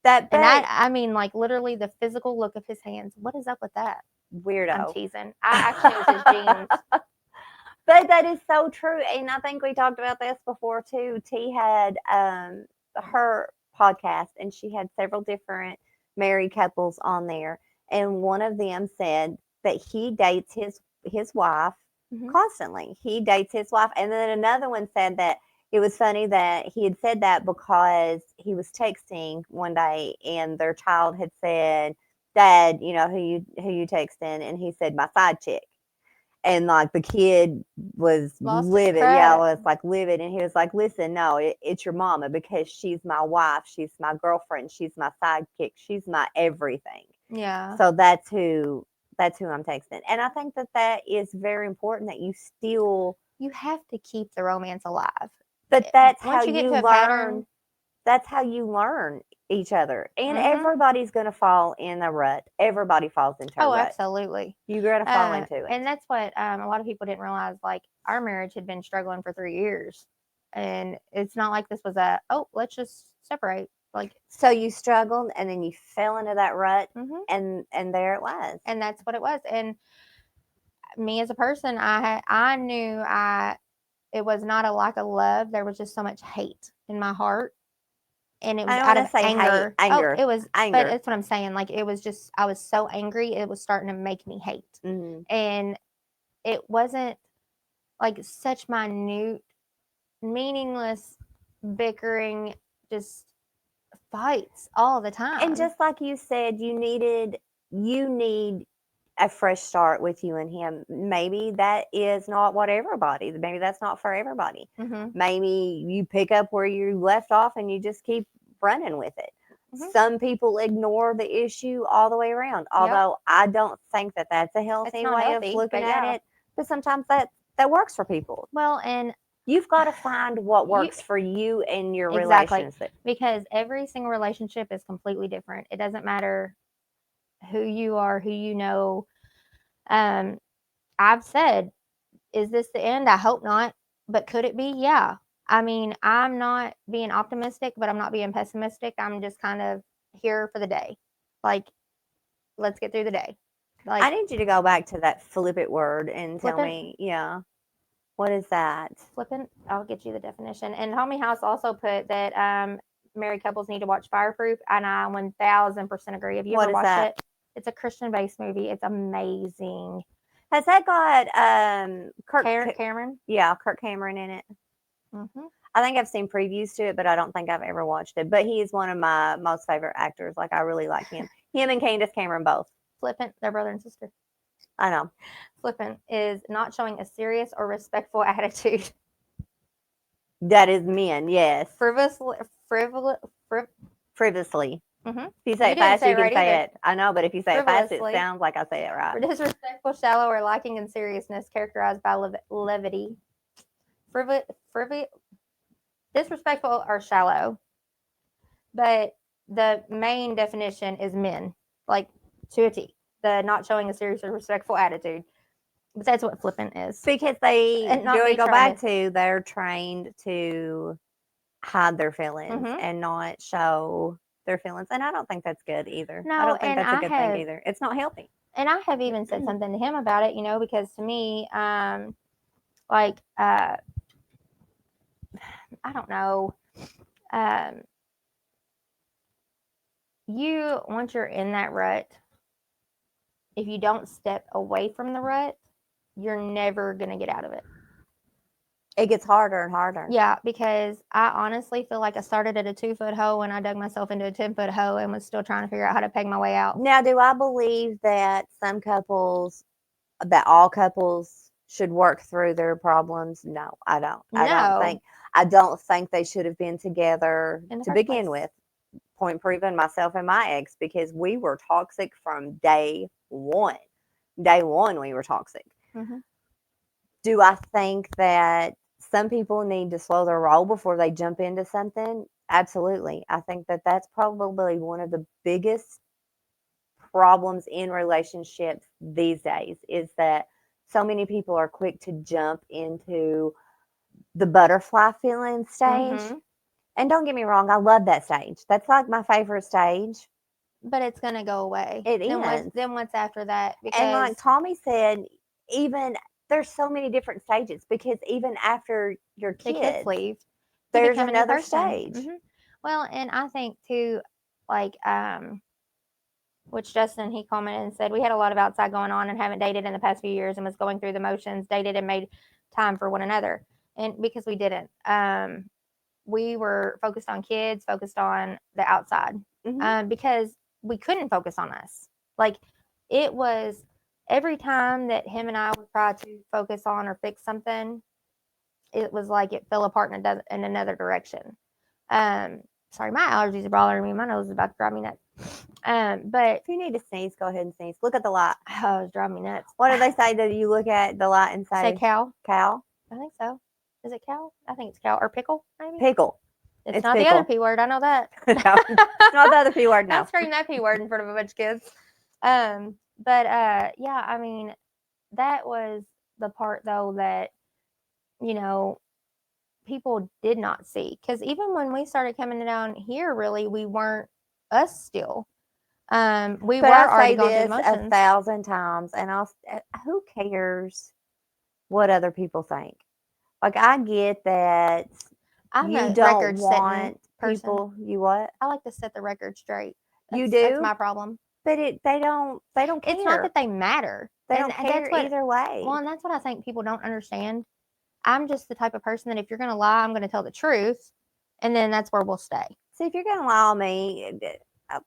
that.
and
But
I mean, like literally the physical look of his hands. What is up with that? I'm
weirdo.
teasing. I actually it was his jeans.
But that is so true. And I think we talked about this before too. T had her podcast and she had several different married couples on there. And one of them said that he dates his wife
Mhm.
constantly. He dates his wife. And then another one said that it was funny that he had said that because he was texting one day and their child had said, Dad, you know, who you texting? And he said, my side chick. And like the kid was
Lost his
livid. Yeah,
crap.
was like livid. And he was like, listen, no, it's your mama because she's my wife. She's my girlfriend. She's my sidekick. She's my everything.
Yeah.
So that's who I'm texting. And I think that is very important that you still,
You have to keep the romance alive.
but that's
Once
how
you get
you
to a
learn.
pattern,
That's how you learn each other. And
Mhm.
everybody's going to fall in a rut. Everybody falls into a
oh,
rut.
absolutely.
You're going to fall into it.
And that's what a lot of people didn't realize. Like our marriage had been struggling for 3 years, and it's not like this was let's just separate. Like,
So you struggled and then you fell into that rut
mhm.
and there it was.
And that's what it was. And me as a person, I knew it was not a lack of love. There was just so much hate in my heart, and it was
I don't
out
want
of
to say
anger.
anger.
Oh, it was, but
Anger.
that's what I'm saying. Like it was just I was so angry, it was starting to make me hate,
Mhm.
and it wasn't like such minute, meaningless bickering, just fights all the time.
And just like you said, you need a fresh start with you and him. Maybe that is not what everybody. Maybe that's not for everybody.
Mhm.
Maybe you pick up where you left off and you just keep running with it.
Mhm.
Some people ignore the issue all the way around. Although I don't think that that's a healthy
not
way
healthy,
of looking
but
at
yeah.
it. But sometimes that works for people.
Well, and
You've got to find what works for you and your
exactly,
relationship.
because every single relationship is completely different. It doesn't matter who you are, who you know. I've said, is this the end? I hope not, but could it be? Yeah. I mean, I'm not being optimistic, but I'm not being pessimistic. I'm just kind of here for the day. Like, let's get through the day. Like,
I need you to go back to that flip it word and tell
Flippant?
me, yeah, what is that?
flippant, I'll get you the definition. And Homie House also put that married couples need to watch Fireproof, and I 1000% agree. Have you
What
ever
is
watched
that?
it? It's a Christian-based movie. It's amazing.
Has that got Kirk?
Cameron.
Yeah, Kirk Cameron in it.
Mm-hmm.
I think I've seen previews to it, but I don't think I've ever watched it. But he is one of my most favorite actors. Like I really like him. Him and Candace Cameron both.
Flippant, they're brother and sister.
I know.
Flippant is not showing a serious or respectful attitude.
That is men. Yes. Frivolously.
Mhm.
If you say
You
it
didn't
fast,
say
you
it
can
right
say
either.
it. I know, but if you say it fast, it
Frivolously.
sounds like I say it
For
right.
disrespectful, shallow, or lacking in seriousness, characterized by levity. Disrespectful or shallow. But the main definition is men, like to a T. The not showing a serious or respectful attitude. But that's what flippant is.
Because they
And not
do
me
go
trying
back to they're trained to hide their feelings
Mhm.
and not show their feelings. And I don't think that's good either. I
No,
don't think
and
that's a
I
good
have
thing either. It's not healthy.
and I have even said something to him about it, because to me, like I don't know. Um, once you're in that rut, if you don't step away from the rut, you're never going to get out of it.
It gets harder and harder.
Yeah, because I honestly feel like I started at a 2-foot hole and I dug myself into a 10-foot hole and was still trying to figure out how to peg my way out.
Now, do I believe that all couples should work through their problems? No, I don't.
No.
I don't think they should have been together
In the
to
first
begin
place.
with. Point proven, myself and my ex, because we were toxic from day one. Day one, we were toxic.
Mhm.
Do I think that some people need to slow their roll before they jump into something? Absolutely. I think that that's probably one of the biggest problems in relationships these days is that so many people are quick to jump into the butterfly feeling stage.
Mhm.
And don't get me wrong, I love that stage. That's like my favorite stage.
But it's going to go away.
It
Then
ends.
what's after that?
And like
Because
Tommy said, even there's so many different stages because even after your
the kids
kids,
leave, you
there's
become a new
another
person.
stage.
Well, and I think too, like, which Justin, he commented and said, we had a lot of outside going on and haven't dated in the past few years and was going through the motions, dated and made time for one another. And because we didn't, we were focused on kids, focused on the outside, because we couldn't focus on us. Like, it was every time that him and I would try to focus on or fix something, it was like it fell apart in another direction. Sorry, my allergies are bothering me. My nose is about to drive me nuts. But
If you need to sneeze, go ahead and sneeze. Look at the light.
oh, it's driving me nuts.
What do they say that you look at the light and
Say cow?
Cow?
I think so. Is it cow? I think it's cow or pickle, maybe.
Pickle.
It's not the other P word. I know that.
No, it's not the other P word. No.
Don't scream that P word in front of a bunch of kids. Yeah, I mean, that was the part though that, you know, people did not see. Because even when we started coming down here, really, we weren't us still. We
But
were
I
already
say
going through the
this
motions.
1,000 times, and who cares what other people think? Like, I get that
I'm
you
a
don't
record-setting
want
person.
people. You what?
I like to set the record straight.
You
That's
do?
my problem.
But they don't care.
It's not that they matter.
They
And
don't care
that's what,
either way.
well, and that's what I think people don't understand. I'm just the type of person that if you're going to lie, I'm going to tell the truth, and then that's where we'll stay.
See, if you're gonna lie on me,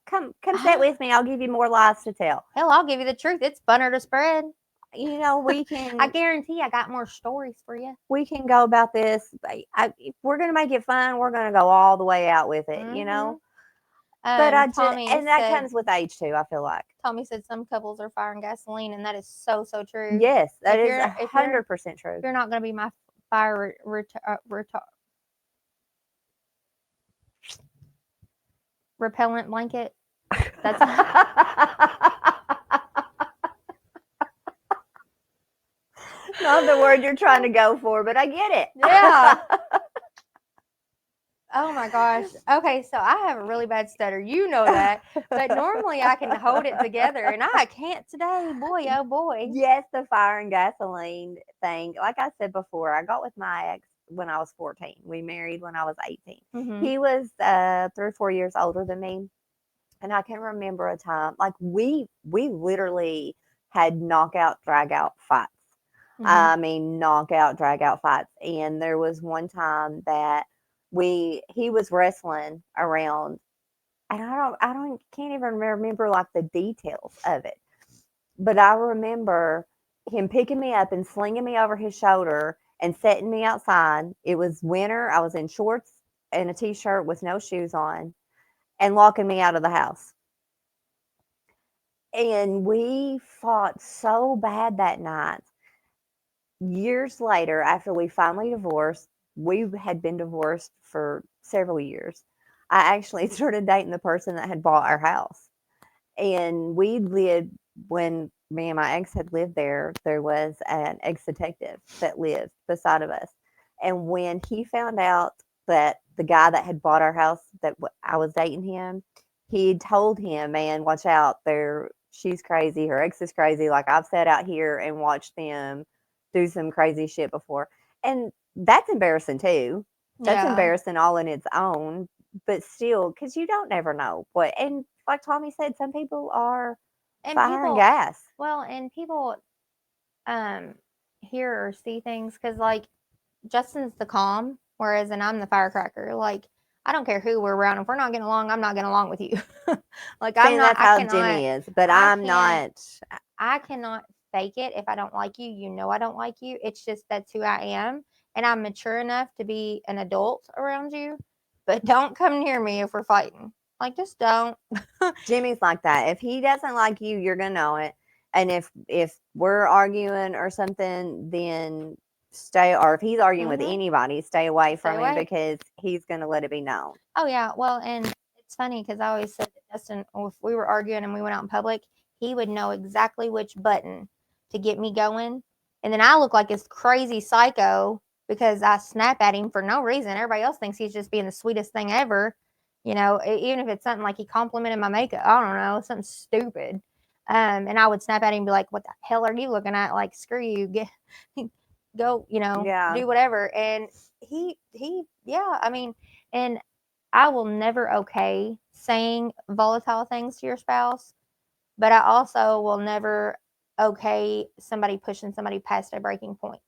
come sit with me. I'll give you more lies to tell.
Hell, I'll give you the truth. It's funner to spread.
You know, we can.
I guarantee I got more stories for you.
We can go about this. If we're gonna make it fun, we're gonna go all the way out with it. You know. But that comes with age too. I feel like
Tommy said some couples are fire and gasoline, and that is so true.
yes, that is 100% true.
You're not going to be my fire repellent blanket. That's
not the word you're trying to go for, but I get it.
Yeah. Oh my gosh. Okay, so I have a really bad stutter. You know that. But normally I can hold it together, and I can't today. Boy, oh boy.
Yes, the fire and gasoline thing. Like I said before, I got with my ex when I was 14. We married when I was 18. He was 3 or 4 years older than me. And I can remember a time like we literally had knockout, drag out fights. I mean, knockout, drag out fights. And there was one time that he was wrestling around, and can't even remember like the details of it. But I remember him picking me up and slinging me over his shoulder and setting me outside. It was winter. I was in shorts and a t-shirt with no shoes on, and locking me out of the house. And we fought so bad that night. Years later, after we finally divorced, we had been divorced for several years. I actually started dating the person that had bought our house. And when me and my ex had lived there was an ex-detective that lived beside of us. And when he found out that the guy that had bought our house, that I was dating him, he told him, man, watch out, she's crazy, her ex is crazy. Like, I've sat out here and watched them do some crazy shit before. And that's embarrassing too. That's
Yeah.
embarrassing all in its own, but still, because you don't never know what. And like Tommy said, some people are
And
fire and
people,
gas.
well, and people um hear or see things because like Justin's the calm, whereas and I'm the firecracker. Like I don't care who we're around. If we're not getting along, I'm not getting along with you. Like
See,
I'm
and
not.
that's
I
how
cannot.
Jimmy is, but
I
I'm
can't.
not.
I cannot fake it. If I don't like you, you know I don't like you. It's just that's who I am, and I'm mature enough to be an adult around you. But don't come near me if we're fighting. Like just don't.
Jimmy's like that. If he doesn't like you, you're gonna know it. And if we're arguing or something, then stay. Or if he's arguing with
Mhm.
anybody, stay away
Stay
from him
away.
because he's gonna let it be known.
Oh yeah, well, and it's funny because I always said that Justin, if we were arguing and we went out in public, he would know exactly which button to get me going, and then I look like this crazy psycho because I snap at him for no reason. Everybody else thinks he's just being the sweetest thing ever, even if it's something like he complimented my makeup. I don't know, something stupid. And I would snap at him and be like, "What the hell are you looking at? Like, screw you, get go,
Yeah.
do whatever." And yeah, I mean, and I will never okay saying volatile things to your spouse, but I also will never okay somebody pushing somebody past a breaking point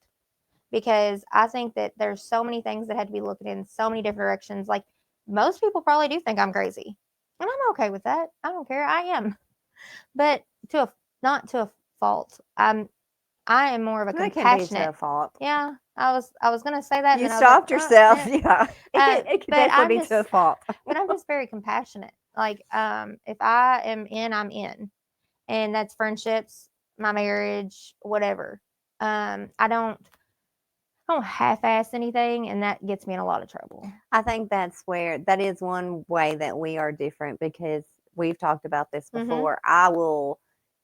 because I think that there's so many things that had to be looked in so many different directions. Like most people probably do think I'm crazy, and I'm okay with that. I don't care. I am, but to a not to a fault. I am more of a
That can be to
compassionate.
a fault.
Yeah, I was gonna say that, and
You
then I was like,
stopped yourself.
eh.
Yeah. It could
But
definitely
I'm
be to a
just
fault.
but I'm just very compassionate. Like, if I am in, I'm in, and that's friendships, my marriage, whatever. I don't half-ass anything, and that gets me in a lot of trouble.
I think that is one way that we are different because we've talked about this
Mhm.
before. I will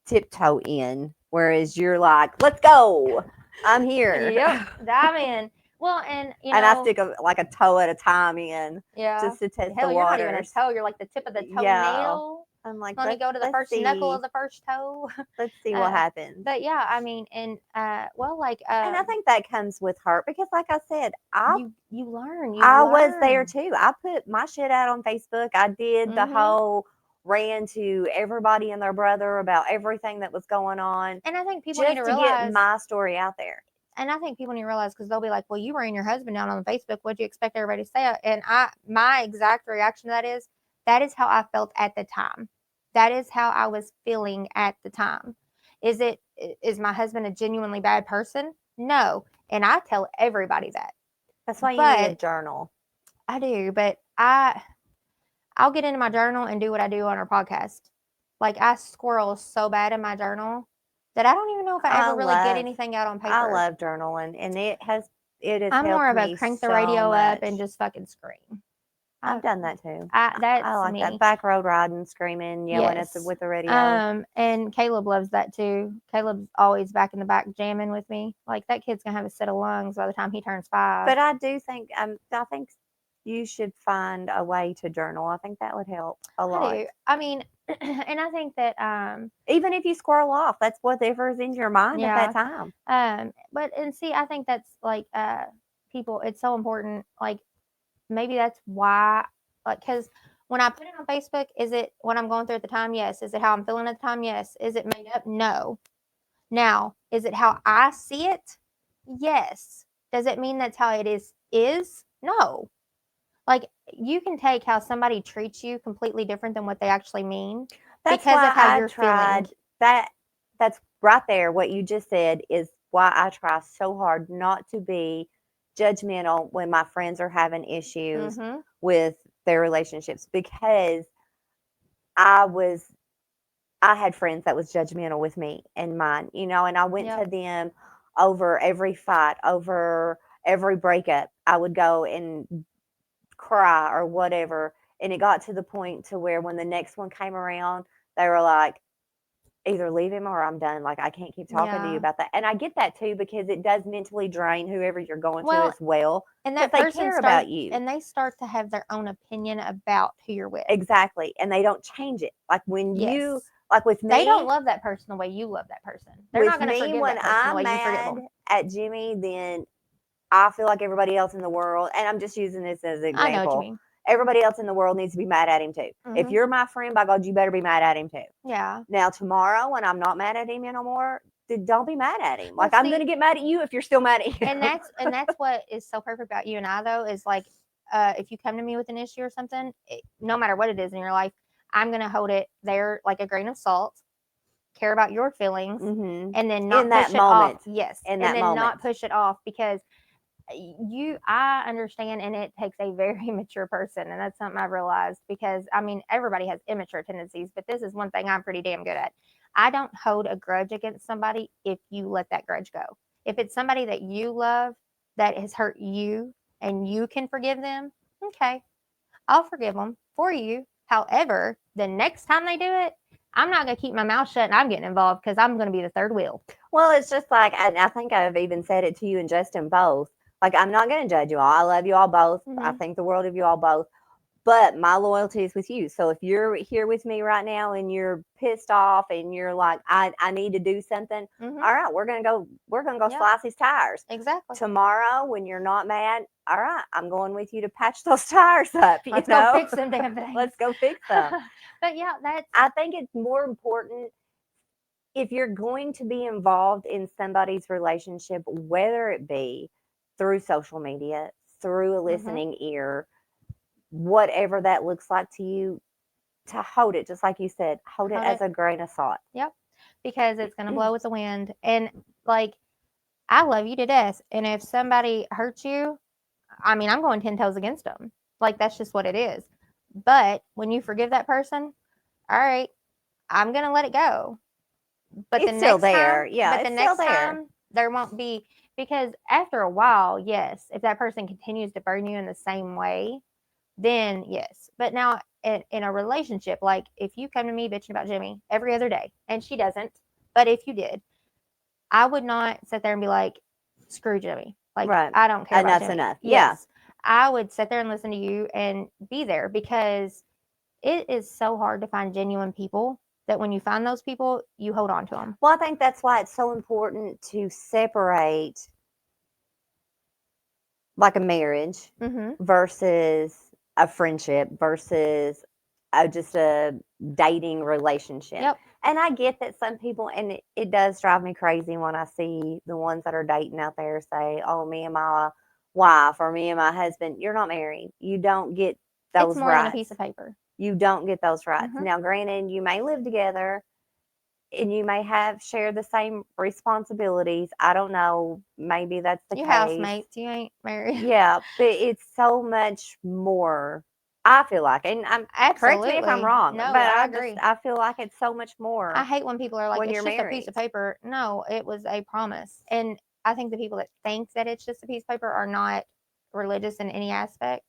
tiptoe in, whereas you're like, let's go. I'm here.
Yep, dive in. Well, and
And I stick like a toe at a time in
yeah.
just to test the
Hell, you're not even a
waters.
toe. You're like the tip of the
Yeah.
toenail.
I'm like,
Let me go to the
let's
first knuckle of the first toe.
see what
Uh,
happens.
but yeah, I mean, and well, like
And I think that comes with hurt because, like I said,
you learn. You
I was there
learn.
too. I put my shit out on Facebook. I did the
Mhm.
whole ran to everybody and their brother about everything that was going on
And I think people need
just
to
to get
realize.
my story out there.
And I think people need to realize because they'll be like, "Well, you ran your husband down on Facebook. What do you expect everybody to say?" And my exact reaction to that is how I felt at the time. That is how I was feeling at the time. Is my husband a genuinely bad person? No, and I tell everybody that.
That's why you need a
But
journal.
I do. But I'll get into my journal and do what I do on our podcast. Like I squirrel so bad in my journal that I don't even know if I ever really get anything out on paper.
I love journaling, and it has
I'm more
helped
of a
me
crank the
so
radio up
much.
and just fucking scream.
I've done that too.
That's
I like
me.
that back road riding, screaming, yelling
Yes.
with the radio.
And Caleb loves that too. Caleb's always back in the back jamming with me. Like that kid's gonna have a set of lungs by the time he turns 5.
But I do think I think you should find a way to journal. I think that would help a lot.
I do. I mean, and I think that
Even if you squirrel off, that's whatever is in your mind at that time.
but and see, I think that's like people. It's so important. Like maybe that's why, like, because when I put it on Facebook, is it what I'm going through at the time? Yes. Is it how I'm feeling at the time? Yes. Is it made up? No. Now, is it how I see it? Yes. Does it mean that's how it is? No. Like you can take how somebody treats you completely different than what they actually mean
That's
because
why
of how
I
you're
tried
feeling.
that's right there. What you just said is why I try so hard not to be judgmental when my friends are having issues
Mm-hmm.
with their relationships because I was I had friends that was judgmental with me and mine, and I went
Yep.
to them over every fight, over every breakup. I would go and cry or whatever. And it got to the point to where when the next one came around, they were like, either leave him or I'm done. Like I can't keep talking to you
Yeah.
about that. And I get that too because it does mentally drain whoever you're going to
Well,
as well.
and
Because
that
they
person
care
starts
about you.
and they start to have their own opinion about who you're with.
Exactly. And they don't change it. Like when you
Yes.
like with me,
They don't love that person the way you love that person. They're not
with
going to
me
forgive
when
that person the
I'm
way you forgive
mad
them.
at Jimmy, then I feel like everybody else in the world, and I'm just using this as an
I know what you
example,
mean.
everybody else in the world needs to be mad at him too. If
Mhm.
you're my friend, by God, you better be mad at him too.
Yeah.
Now, tomorrow, when I'm not mad at him anymore, don't be mad at him.
Well,
Like, I'm
see,
going to get mad at you if you're still mad at
and
him.
that's what is so perfect about you and I though is like if you come to me with an issue or something, no matter what it is in your life, I'm gonna hold it there like a grain of salt, care about your feelings,
Hmm.
and then
In
not
that
push it off.
moment.
Yes,
In
and
that
then
moment.
not push it off because I understand, and it takes a very mature person, and that's something I've realized because I mean everybody has immature tendencies, but this is one thing I'm pretty damn good at. I don't hold a grudge against somebody if you let that grudge go. If it's somebody that you love that has hurt you and you can forgive them, okay, I'll forgive them for you. However, the next time they do it, I'm not going to keep my mouth shut and I'm getting involved because I'm going to be the third wheel.
Well, it's just like, and I think I've even said it to you and Justin both. Like, I'm not going to judge you all. I love you all both. I
Mm-hmm.
think the world of you all both. But my loyalty is with you. So if you're here with me right now and you're pissed off and you're like, I need to do something,
Mm-hmm.
all right, we're gonna go
Yep.
slice these tires.
Exactly.
Tomorrow, when you're not mad, all right, I'm going with you to patch those tires up.
Let's go fix them damn things.
Let's go fix them.
But yeah, that's
I think it's more important if you're going to be involved in somebody's relationship, whether it be through social media, through a
mm-hmm.
listening ear, whatever that looks like to you, to hold it, just like you said, hold it
Hold
as
it.
a grain of salt.
Yep. Because it's gonna blow with the wind. And like I love you to death. And if somebody hurts you, I mean I'm going 10 toes against them. Like that's just what it is. But when you forgive that person, all right, I'm gonna let it go. But
It's still there. Yeah,
the
it's still
next
there.
time there won't be because after a while, yes, if that person continues to burn you in the same way, then yes. But now in a relationship, like if you come to me bitching about Jimmy every other day, and she doesn't, but if you did, I would not sit there and be like, screw Jimmy. Like,
Right.
I don't care about
Enough's
Jimmy.
enough. Yeah.
Yes. I would sit there and listen to you and be there because it is so hard to find genuine people that when you find those people, you hold on to them.
Well, I think that's why it's so important to separate like a marriage
Mm-hmm.
versus a friendship versus just a dating relationship.
Yep.
And I get that some people, and it does drive me crazy when I see the ones that are dating out there say, oh, me and my wife or me and my husband, you're not married. You don't get those
It's more
rights.
than a piece of paper.
You don't get those rights.
Mhm.
Now, granted, you may live together and you may have share the same responsibilities. I don't know. Maybe that's the
You
case.
housemates, you ain't married.
Yeah, but it's so much more. I feel like, and correct me if I'm
Absolutely.
wrong,
No,
but
I agree.
I feel like it's so much
I
more
hate when people are like,
when
it's
you're
just a piece of
married.
paper. No, it was a promise. And I think the people that think that it's just a piece of paper are not religious in any aspect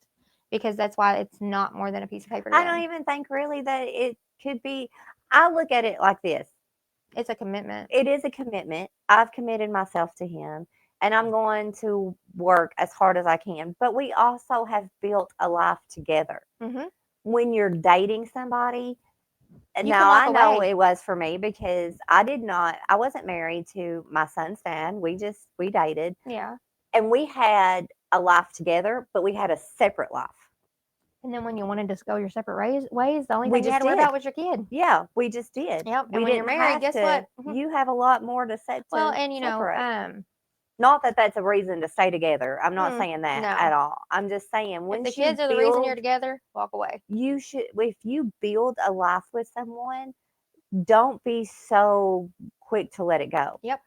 because that's why it's not more than a piece of paper to
I don't
them.
even think really that it could be. I look at it like this.
It's a commitment.
It is a commitment. I've committed myself to him and I'm going to work as hard as I can. But we also have built a life together.
Mm-hmm.
When you're dating somebody,
You can
now
walk
I know
away.
it was for me because I wasn't married to my son's dad. We dated
Yeah.
and we had a life together, but we had a separate life.
And then when you wanted to go your separate ways, the only
We
thing you had
just
to worry
did.
about was your kid.
Yeah, we just did.
Yep. And
We
when you're
didn't
married,
have
guess
to.
what? Mhm.
You have a lot more to set
Well,
to
and
separate. Not that that's a reason to stay together. I'm not saying that
no.
at all. I'm just saying
If
once
the
you
kids are the reason you're
build,
together, walk away.
you should. If you build a life with someone, don't be so quick to let it go.
Yep.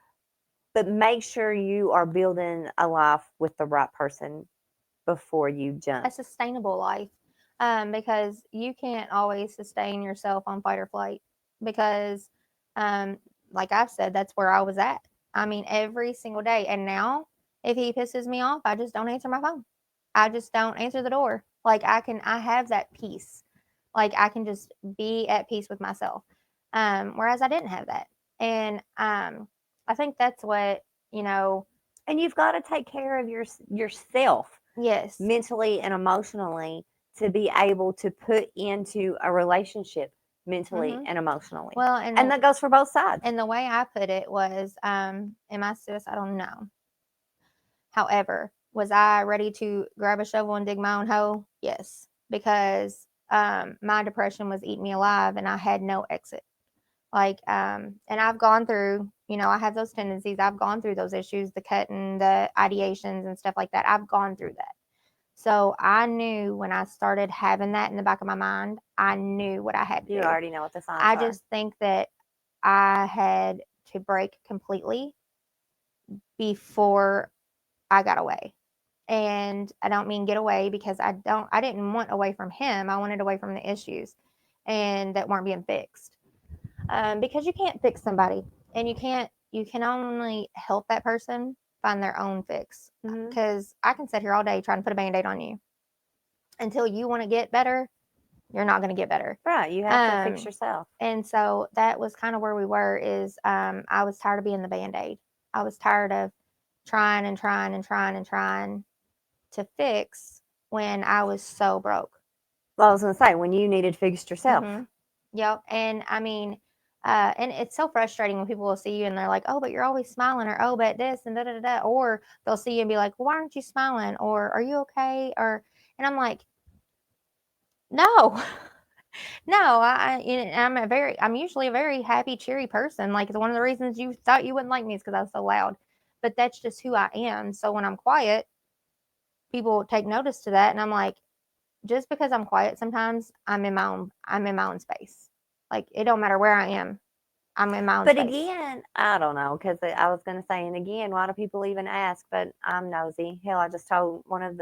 But make sure you are building a life with the right person before you jump.
A sustainable life, because you can't always sustain yourself on fight or flight because, um, like I've said, that's where I was at. I mean, every single day. And now, if he pisses me off, I just don't answer my phone. I just don't answer the door. Like I have that peace. Like I can just be at peace with myself. Whereas I didn't have that. And I think that's what, you know,
And you've got to take care of yourself
yes.
mentally and emotionally to be able to put into a relationship mentally
Mhm.
and emotionally.
Well,
And that goes for both sides.
and the way I put it was, am I sis? I don't know. However, Was I ready to grab a shovel and dig my own hole? Yes, because my depression was eating me alive and I had no exit. And I've gone through, I have those tendencies. I've gone through those issues, the cutting, the ideations, and stuff like that. I've gone through that. So I knew when I started having that in the back of my mind, I knew what I had to
You
do.
already know what the signs
I
are.
just think that I had to break completely before I got away. And I don't mean get away because I didn't want away from him. I wanted away from the issues and that weren't being fixed. Because you can't fix somebody and you can only help that person find their own fix.
Mhm.
Because I can sit here all day trying to put a band-aid on you until you want to get better, you're not going to get better.
Right. You have to fix
Um,
yourself.
And so that was kind of where we were is I was tired of being the band-aid. I was tired of trying and trying and trying and trying to fix when I was so broke.
Well, I was going to say, when you needed fixed yourself.
Mhm. Yep. And I mean, and it's so frustrating when people will see you and they're like, oh, but you're always smiling, or oh, but this and da da da da. Or they'll see you and be like, well, why aren't you smiling? Or are you okay? And I'm like, no. No, I'm usually a very happy, cheery person. Like, it's one of the reasons you thought you wouldn't like me is because I was so loud. But that's just who I am. So when I'm quiet, people take notice to that, and I'm like, just because I'm quiet, sometimes I'm in my own space. Like, it don't matter where I am, I'm in my own
But
space.
again, I don't know, because I was going to say, and again, why do people even ask? But I'm nosy. Hell, I just told one of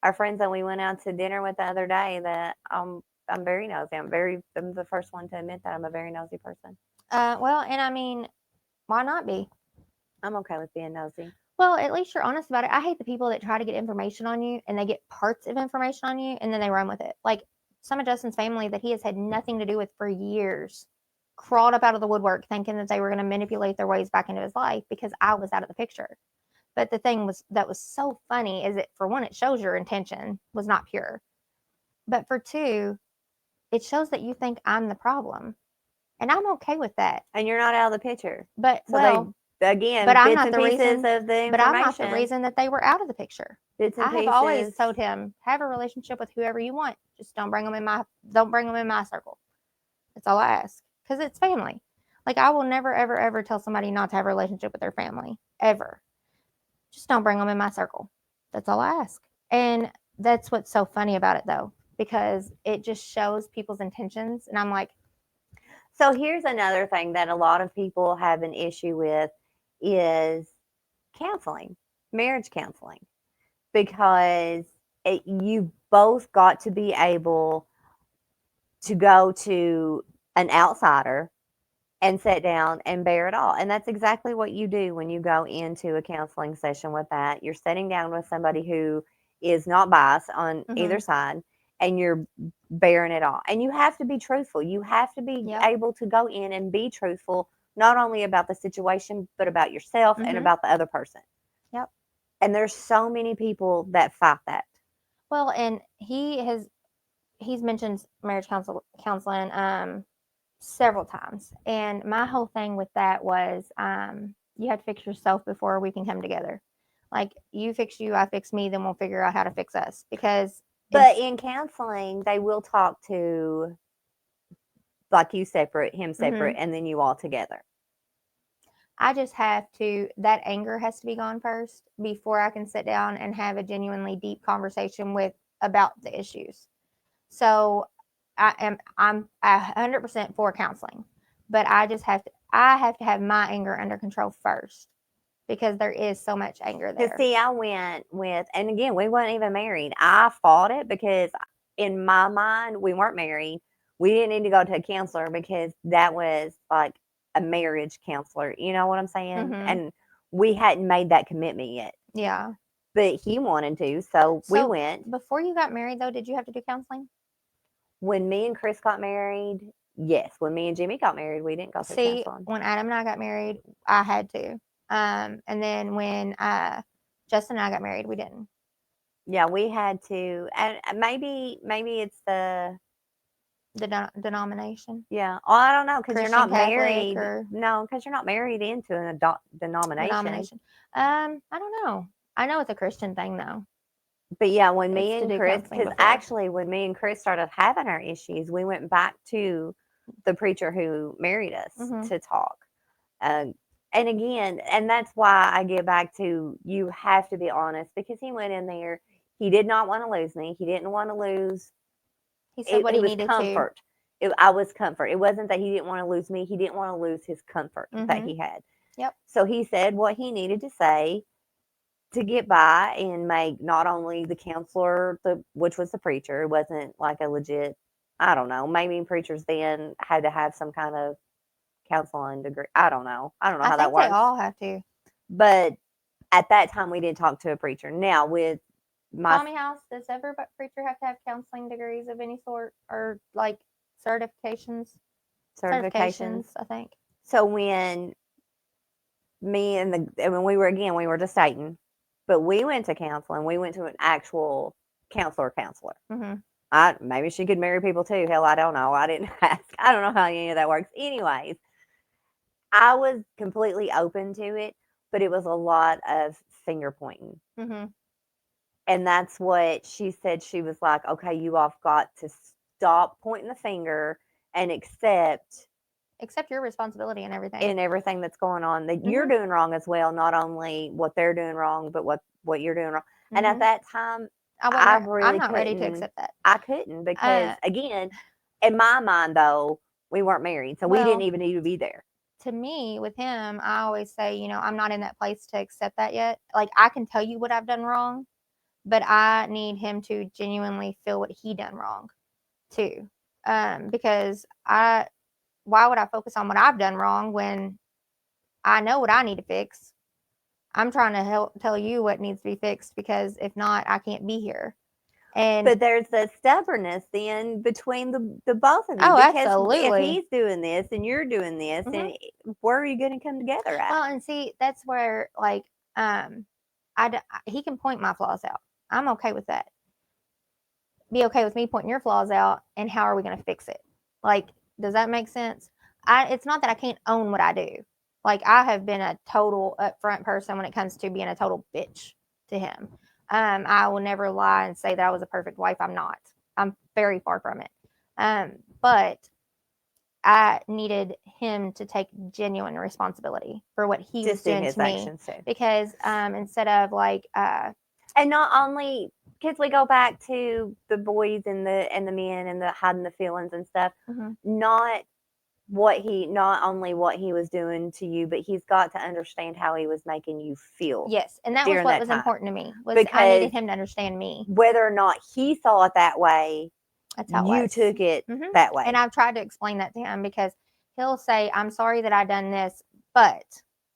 our friends that we went out to dinner with the other day that I'm very nosy. I'm the first one to admit that I'm a very nosy person.
Well, and I mean, why not be?
I'm okay with being nosy.
Well, at least you're honest about it. I hate the people that try to get information on you and they get parts of information on you and then they run with it. Like some of Justin's family that he has had nothing to do with for years crawled up out of the woodwork thinking that they were going to manipulate their ways back into his life because I was out of the picture. But the thing that was so funny is that for one, it shows your intention was not pure. But for two, it shows that you think I'm the problem. And I'm okay with that.
And you're not out of the picture.
But
So
well,
again,
but I'm
bits
not
and
the
pieces
reason.
of the
But I'm not the
information.
reason that they were out of the picture.
Bits and
I have
pieces.
always told him, have a relationship with whoever you want. Just don't bring them in my circle. That's all I ask. Because it's family. Like I will never, ever, ever tell somebody not to have a relationship with their family. Ever. Just don't bring them in my circle. That's all I ask. And that's what's so funny about it though. Because it just shows people's intentions. And I'm like,
So here's another thing that a lot of people have an issue with is counseling, marriage counseling, because you both got to be able to go to an outsider and sit down and bear it all. And that's exactly what you do when you go into a counseling session with that. You're sitting down with somebody who is not biased on either side and you're bearing it all. And you have to be truthful. You have to be
Yep.
able to go in and be truthful, not only about the situation, but about yourself and about the other person.
Yep.
And there's so many people that fight that.
Well, and he's mentioned marriage counseling several times. And my whole thing with that was you have to fix yourself before we can come together. Like you fix you, I fix me, then we'll figure out how to fix us. Because
But in counseling, they will talk to like you separate, him separate, and then you all together.
I just have to, that anger has to be gone first before I can sit down and have a genuinely deep conversation about the issues. So I'm 100% for counseling, but I have to have my anger under control first because there is so much anger there.
Because see, I went with, and again, we weren't even married. I fought it because in my mind, we weren't married. We didn't need to go to a counselor because that was like a marriage counselor. You know what I'm saying? And we hadn't made that commitment yet.
Yeah.
But he wanted to, so we went.
Before you got married, though, did you have to do counseling?
When me and Chris got married, yes. When me and Jimmy got married, we didn't go through counseling.
When Adam and I got married, I had to. And then when Justin and I got married, we didn't.
Yeah, we had to, and maybe it's the
denomination.
Yeah, well, I don't know because you're not
Christian, Catholic,
married.
or
No, because you're not married into a denomination.
I don't know. I know it's a Christian thing though.
But yeah, when me
It's to
and
do
Chris,
counseling
because
before.
actually when me and Chris started having our issues, we went back to the preacher who married us
Mhm.
to talk. Um, and again, and that's why I get back to you have to be honest because he went in there. He did not want to lose me. He didn't want to lose.
He said what
It
he
was
needed to.
comfort. I was comfort. It wasn't that he didn't want to lose me. He didn't want to lose his comfort that
Mhm.
he had.
Yep.
So he said what he needed to say to get by and make not only the counselor, which was the preacher, it wasn't like a legit. I don't know. Maybe preachers then had to have some kind of counseling degree. I don't know. I don't know
I
how that
think they
works.
all have to.
But at that time, we did talk to a preacher. Now with my
Tommy House, does every preacher have to have counseling degrees of any sort or like certifications?
certifications,
I think.
so when me and when we were just dating, but we went to counseling. We went to an actual counselor.
Mhm.
Maybe she could marry people too. Hell, I don't know. I didn't ask. I don't know how any of that works. Anyways, I was completely open to it, but it was a lot of finger pointing.
Mhm.
And that's what she said. She was like, okay, you all got to stop pointing the finger and accept
Accept your responsibility and everything.
in everything that's going on that you're
Mhm.
doing wrong as well. Not only what they're doing wrong, but what you're doing wrong. And at
Mhm.
that time,
I
I
wasn't. I'm
really
not ready to
couldn't.
accept that.
I couldn't because,
Uh,
again, in my mind, though, we weren't married, so we didn't
well,
even need to be there.
to me, with him, I always say, you know, I'm not in that place to accept that yet. Like, I can tell you what I've done wrong, but I need him to genuinely feel what he done wrong too. Because why would I focus on what I've done wrong when I know what I need to fix? I'm trying to help tell you what needs to be fixed because if not, I can't be here. And
But there's the stubbornness then between the both of you
oh,
because if
absolutely.
he's doing this and you're doing this,
Mhm.
and where are you going to come together at?
Well, and see, that's where like he can point my flaws out. I'm okay with that. Be okay with me pointing your flaws out, and how are we going to fix it? Like, does that make sense? It's not that I can't own what I do. Like, I have been a total upfront person when it comes to being a total bitch to him. I will never lie and say that I was a perfect wife. I'm not. I'm very far from it. But I needed him to take genuine responsibility for what he was
Just in
doing
his
to me.
actions too.
Because instead of like,
And not only because we go back to the boys and the men and the hiding the feelings and stuff,
mhm.
not only what he was doing to you, but he's got to understand how he was making you feel.
Yes, and that was
during
what
that
was
time.
important to me. Was I
Because
needed him to understand me.
whether or not he saw it that way,
That's how it
you
was.
took it
Mhm.
that way.
And I've tried to explain that to him because he'll say, "I'm sorry that I done this, but,"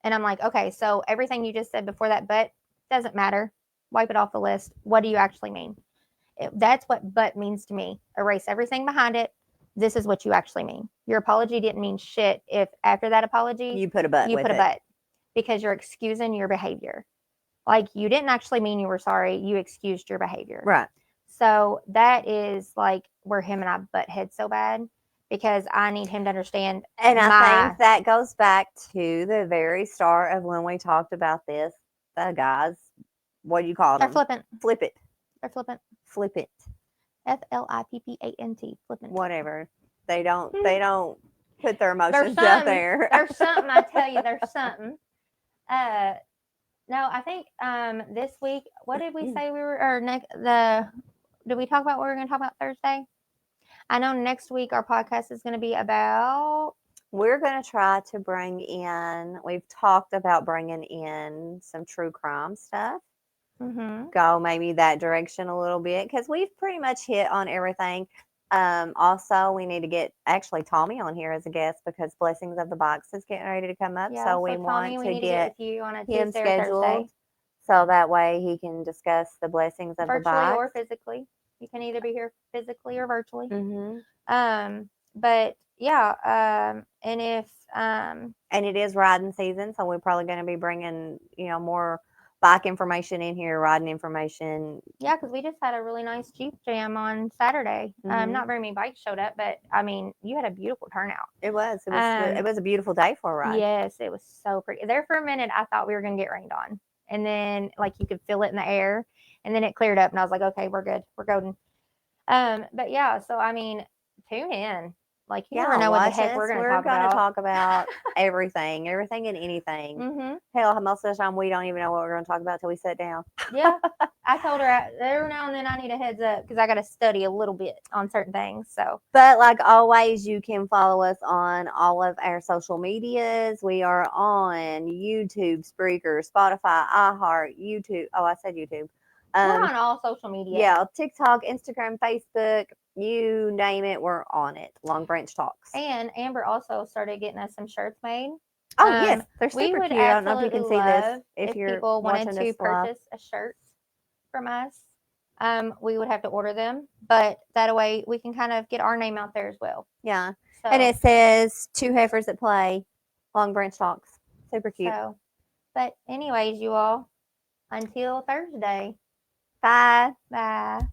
and I'm like, "Okay, so everything you just said before that but doesn't matter. Wipe it off the list. What do you actually mean?" That's what but means to me. Erase everything behind it. This is what you actually mean. Your apology didn't mean shit if after that apology
You put a but
you
with
put a
it.
but because you're excusing your behavior. Like, you didn't actually mean you were sorry, you excused your behavior.
Right.
So that is like where him and I butt heads so bad because I need him to understand.
And I think that goes back to the very start of when we talked about this. The guys, what do you call
they're
them?
flippant.
Flip it.
They're flippant.
Flip it.
FLIPPANT. Flippant.
Whatever. They don't put their emotions
There's
out
some.
there.
There's something. I tell you, there's something. No, I think this week. What did we say we were? Or next Did we talk about what we were going to talk about Thursday? I know next week our podcast is going to be about.
We're going to try to bring in. We've talked about bringing in some true crime stuff.
Mm-hmm.
Go maybe that direction a little bit because we've pretty much hit on everything. Also, we need to get actually Tommy on here as a guest because Blessings of the Box is getting ready to come up.
Yeah,
so we
Tommy,
want
we
to
need to
get
with you on a
him
Tuesday or Thursday.
scheduled so that way he can discuss the blessings of the
Virtually
box.
or physically. You can either be here physically or virtually.
Mm-hmm.
But yeah, and if
and it is riding season, so we're probably going to be bringing more bike information in here, riding information.
Yeah, because we just had a really nice Jeep jam on Saturday. Not very many bikes showed up, but I mean, you had a beautiful turnout.
It was a beautiful day for a ride.
Yes, it was so pretty. There for a minute, I thought we were going to get rained on. and then like you could feel it in the air, and then it cleared up, and I was like, okay, we're good, we're golden. But yeah, so I mean, tune in. Like you never
Yeah,
know what the
watch
heck
us.
we're gonna
We're
talk
going to
about.
talk about everything and anything.
Mm-hmm.
Hell, most of the time we don't even know what we're going to talk about till we sit down.
Yeah, I told her every now and then I need a heads up because I got to study a little bit on certain things. So
But like always, you can follow us on all of our social medias. We are on YouTube, Spreaker, Spotify, iHeart, YouTube. Oh, I said YouTube.
we're on all social media.
Yeah, TikTok, Instagram, Facebook, you name it, we're on it. Long Branch Talks.
And Amber also started getting us some shirts made.
Oh yes, they're
We
super
would
cute. I don't know if you can see
absolutely
this
love
if you're
people wanted
watching
to
this live.
purchase a shirt from us. We would have to order them, but that way we can kind of get our name out there as well.
Yeah,
So,
and it says two heifers that play. Long Branch Talks. Super cute.
so, but anyways, you all, until Thursday,
Bye.
bye.